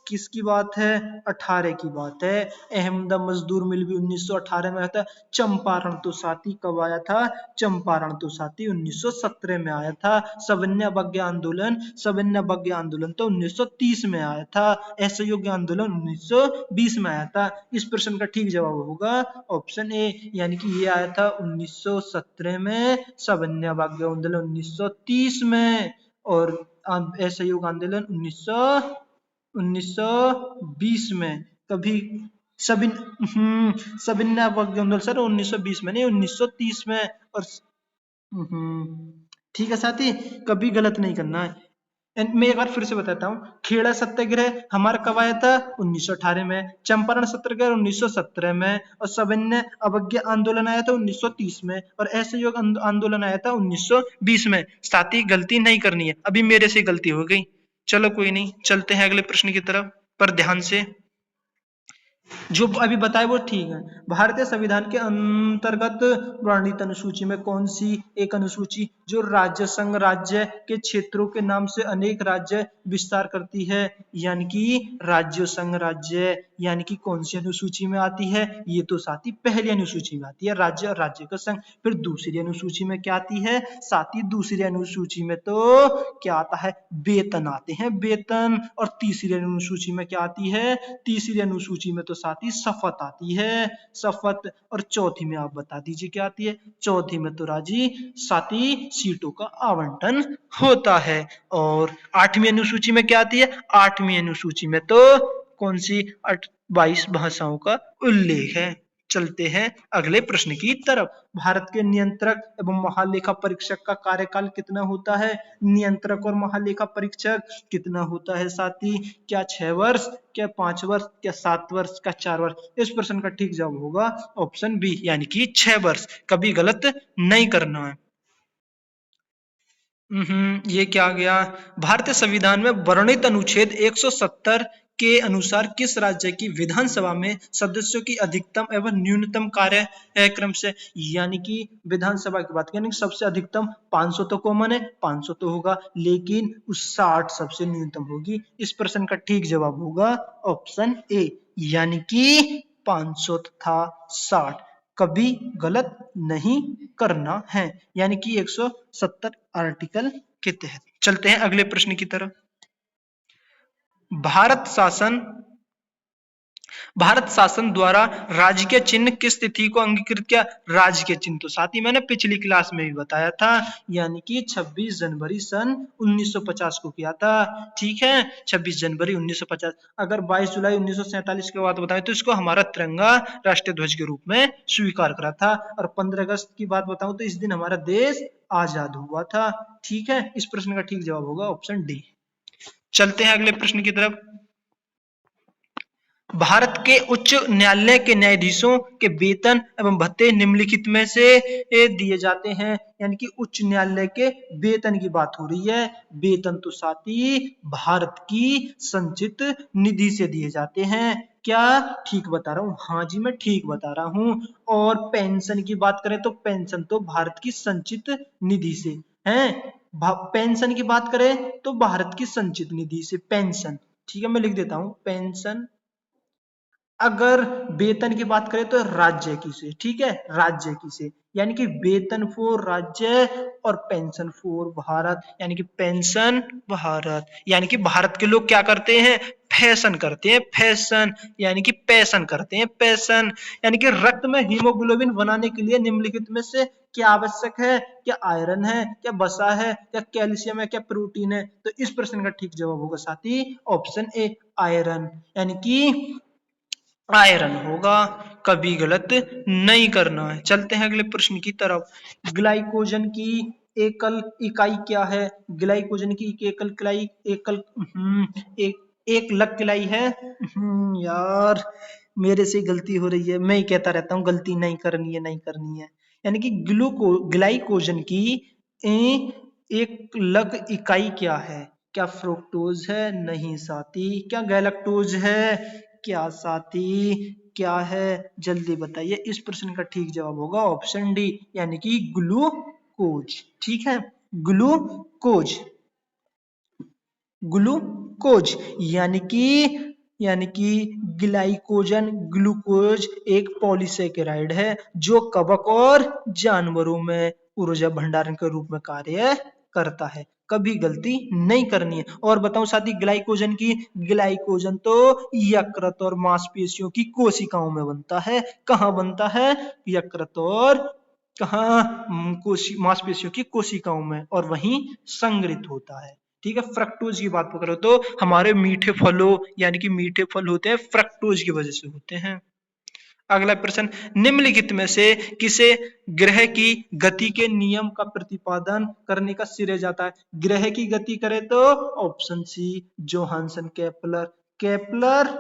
किसकी बात है? 18 की बात है। अहमदा मजदूर मिल भी 1918 में आया था। चंपारण तो साथी कब आया था? चंपारण तो साथी 1917 में आया था। सविनय अवज्ञा आंदोलन तो 1930 में आया था। असहयोग आंदोलन 1920 में आया था। इस प्रश्न का ठीक जवाब होगा ऑप्शन ए, यानी कि ये आया था 1917 में, सविनय अवज्ञा आंदोलन 1930 में, और असहयोग आंदोलन 1920 में। कभी सबिन सविनय अवज्ञा आंदोलन सर 1920 में नहीं, 1930 में। और ठीक है साथी, कभी गलत नहीं करना है। मैं एक बार फिर से बताता हूँ। खेड़ा सत्याग्रह हमारा कब आया था? 1918 में। चंपारण सत्याग्रह 1917 में। और सविनय अवज्ञा आंदोलन आया था 1930 में। और असहयोग आंदोलन आया था 1920 में। साथ ही गलती नहीं करनी है, अभी मेरे से गलती हो गई। चलो कोई नहीं, चलते हैं अगले प्रश्न की तरफ, पर ध्यान से। जो अभी बताए वो ठीक है। भारतीय संविधान के अंतर्गत वर्णित अनुसूची में कौन सी एक अनुसूची जो राज्य संघ राज्य के क्षेत्रों के नाम से अनेक राज्य विस्तार करती है? यानी कि राज्य संघ राज्य, यानी कि कौन सी अनुसूची में आती है? ये तो साथी पहली अनुसूची में आती है, राज्य और राज्य का संघ। फिर दूसरी अनुसूची में क्या आती है साथी? दूसरी अनुसूची में तो क्या आता है? वेतन आते हैं, वेतन। और तीसरी अनुसूची में क्या आती है? तीसरी अनुसूची में तो साथी शपथ आती है, शपथ। और चौथी में आप बता दीजिए क्या आती है? चौथी में तो राजी साथी सीटों का आवंटन होता है। और 8वीं अनुसूची में क्या आती है? 8वीं अनुसूची में तो कौन सी 22 भाषाओं का उल्लेख है। चलते हैं अगले प्रश्न की तरफ। भारत के नियंत्रक एवं महालेखा परीक्षक का कार्यकाल कितना होता है? नियंत्रक और महालेखा परीक्षक कितना होता है साथी? क्या 6 वर्ष, क्या 5 वर्ष, क्या 7 वर्ष, क्या 4 वर्ष? इस प्रश्न का ठीक जवाब होगा ऑप्शन बी, यानी कि 6 वर्ष। कभी गलत नहीं करना है। ये क्या गया? भारतीय संविधान में वर्णित अनुच्छेद 170 के अनुसार किस राज्य की विधानसभा में सदस्यों की अधिकतम एवं न्यूनतम कार्यक्रम से, यानी कि विधानसभा की बात करें सबसे अधिकतम 500 तो कॉमन है, 500 तो होगा, लेकिन उस 60 सबसे न्यूनतम होगी। इस प्रश्न का ठीक जवाब होगा ऑप्शन ए, यानी कि 500 तथा 60। कभी गलत नहीं करना है, यानी कि 170 आर्टिकल के तहत। चलते हैं अगले प्रश्न की तरफ। भारत शासन भारत शासन द्वारा राजकीय चिन्ह किस तिथि को अंगीकृत किया? राजकीय चिन्ह तो साथ ही मैंने पिछली क्लास में भी बताया था, यानी कि 26 जनवरी सन 1950 को किया था। ठीक है, 26 जनवरी 1950। अगर 22 जुलाई 1947 के बाद बताएं तो इसको हमारा तिरंगा राष्ट्रीय ध्वज के रूप में स्वीकार करा था। और 15 अगस्त की बात बताऊं तो इस दिन हमारा देश आजाद हुआ था। ठीक है, इस प्रश्न का ठीक जवाब होगा ऑप्शन डी। चलते हैं अगले प्रश्न की तरफ। भारत के उच्च न्यायालय के न्यायाधीशों के वेतन एवं भत्ते निम्नलिखित में से दिए जाते हैं। यानी कि उच्च न्यायालय के वेतन की बात हो रही है। वेतन तो साथी भारत की संचित निधि से दिए जाते हैं। क्या ठीक बता रहा हूँ? हाँ जी, मैं ठीक बता रहा हूँ। और पेंशन की बात करें तो पेंशन तो भारत की संचित निधि से है। पेंशन की बात करें तो भारत की संचित निधि से पेंशन। ठीक है, मैं लिख देता हूँ पेंशन। अगर वेतन की बात करें तो राज्य की से। ठीक है, राज्य की से, यानी कि वेतन फॉर राज्य और पेंशन फॉर भारत, यानी कि पेंशन भारत। यानी कि भारत के लोग क्या करते हैं? फैशन करते हैं, फैशन, यानी कि पैशन करते हैं, पैशन। यानी कि रक्त में हीमोग्लोबिन बनाने के लिए निम्नलिखित में से क्या आवश्यक है? क्या आयरन है, क्या वसा है, क्या कैल्शियम है, क्या प्रोटीन है? तो इस प्रश्न का ठीक जवाब होगा साथी ऑप्शन ए आयरन, यानी कि आयरन होगा। कभी गलत नहीं करना है। चलते हैं अगले प्रश्न की तरफ। ग्लाइकोजन की एकल इकाई क्या है? ग्लाइकोजन की एकल इकाई एक लग इकाई है। यार मेरे से गलती हो रही है, मैं ही कहता रहता हूँ गलती नहीं करनी है, नहीं करनी है। यानी कि ग्लाइकोजन की एक लग इकाई क्या है? क्या फ्रुक्टोज है? नहीं साथी। क्या गैलेक्टोज है? क्या साथी? क्या है? जल्दी बताइए। इस प्रश्न का ठीक जवाब होगा ऑप्शन डी, यानी कि ग्लूकोज। ठीक है, ग्लूकोज, ग्लूकोज, यानी कि ग्लाइकोजन ग्लूकोज एक पॉलीसेकेराइड है जो कवक और जानवरों में ऊर्जा भंडारण के रूप में कार्य करता है। कभी गलती नहीं करनी है। और बताऊं साथी ग्लाइकोजन की, ग्लाइकोजन तो यकृत और मांसपेशियों की कोशिकाओं में बनता है। कहाँ बनता है? यकृत और कहाँ? मांसपेशियों की कोशिकाओं में, और वहीं संग्रहित होता है। ठीक है, फ्रक्टोज की बात करो तो हमारे मीठे फलों, यानी कि मीठे फल होते हैं फ्रक्टोज की वजह से होते हैं। अगला प्रश्न, निम्नलिखित में से किसे ग्रह की गति के नियम का प्रतिपादन करने का श्रेय जाता है? ग्रह की गति करे तो option C Johannes Kepler, Kepler,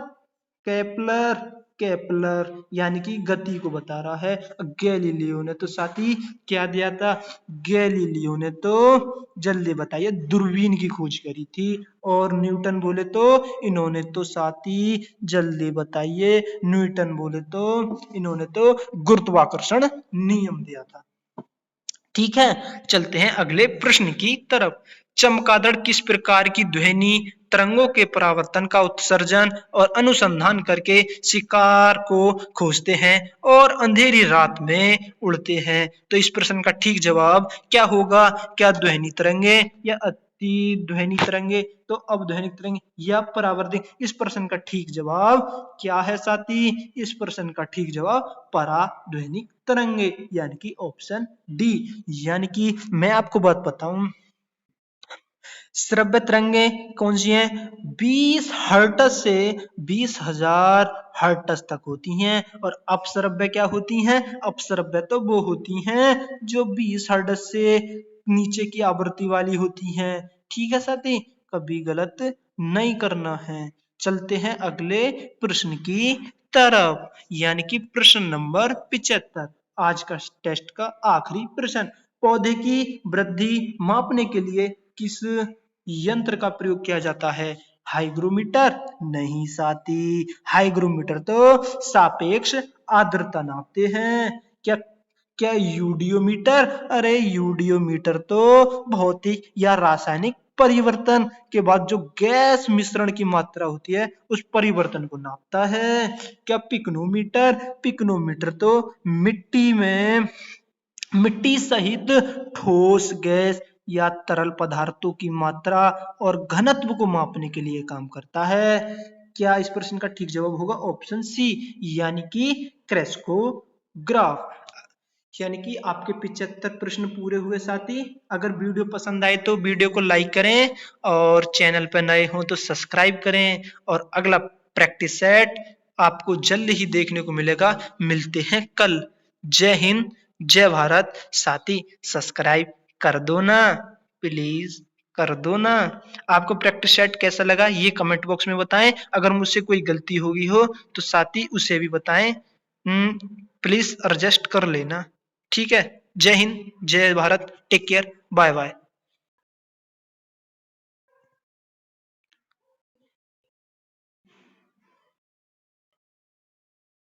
Kepler, Kepler, यानी कि गति को बता रहा है। गैलीलियो ने तो साथी क्या दिया था? गैलीलियो ने तो जल्दी बताइए दूरबीन की खोज करी थी। और न्यूटन बोले तो इन्होंने तो साथी जल्दी बताइए, न्यूटन बोले तो इन्होंने तो गुरुत्वाकर्षण नियम दिया था। ठीक है, चलते हैं अगले प्रश्न की तरफ। चमगादड़ किस प्रकार की ध्वनि तरंगों के परावर्तन का उत्सर्जन और अनुसंधान करके शिकार को खोजते हैं और अंधेरी रात में उड़ते हैं? तो इस प्रश्न का ठीक जवाब क्या होगा? क्या ध्वनि तरंगे या अति ध्वनि तरंगे? तो अब ध्वनि तरंगे या परावर्तित? इस प्रश्न का ठीक जवाब क्या है साथी? इस प्रश्न का ठीक जवाब पराध्वनिक तरंगे, यानी कि ऑप्शन डी। यानी कि मैं आपको बात बताऊं, श्रव्य तरंगे कौन सी हैं? 20 हर्ट्ज से 20,000 हर्ट्ज तक होती हैं। और अपश्रव्य क्या होती हैं? अपश्रव्य तो वो होती हैं जो 20 हर्ट्ज से नीचे की आवृत्ति वाली होती हैं। ठीक है साथी, कभी गलत नहीं करना है। चलते हैं अगले प्रश्न की तरफ, यानी कि प्रश्न नंबर 75, आज का टेस्ट का आखिरी प्रश्न। पौधे की वृद्धि मापने के लिए किस यंत्र का प्रयोग किया जाता है? हाइग्रोमीटर? नहीं साथी, हाइग्रोमीटर तो सापेक्ष आर्द्रता नापते हैं। क्या क्या यूडियोमीटर? अरे यूडियोमीटर तो भौतिक या रासायनिक परिवर्तन के बाद जो गैस मिश्रण की मात्रा होती है उस परिवर्तन को नापता है। क्या पिक्नोमीटर? पिक्नोमीटर तो मिट्टी सहित ठोस गैस या तरल पदार्थों की मात्रा और घनत्व को मापने के लिए काम करता है। क्या इस प्रश्न का ठीक जवाब होगा ऑप्शन सी, यानी कि क्रेस्कोग्राफ। यानी कि आपके 75 प्रश्न पूरे हुए साथी। अगर वीडियो पसंद आए तो वीडियो को लाइक करें और चैनल पर नए हो तो सब्सक्राइब करें, और अगला प्रैक्टिस सेट आपको जल्द ही देखने को मिलेगा। मिलते हैं कल। जय हिंद, जय भारत। साथी सब्सक्राइब कर दो ना, प्लीज कर दो ना। आपको प्रैक्टिस सेट कैसा लगा ये कमेंट बॉक्स में बताएं। अगर मुझसे कोई गलती होगी हो तो साथी उसे भी बताएं। प्लीज एडजस्ट कर लेना। ठीक है। जय हिंद, जय Bharat. Take care, bye bye.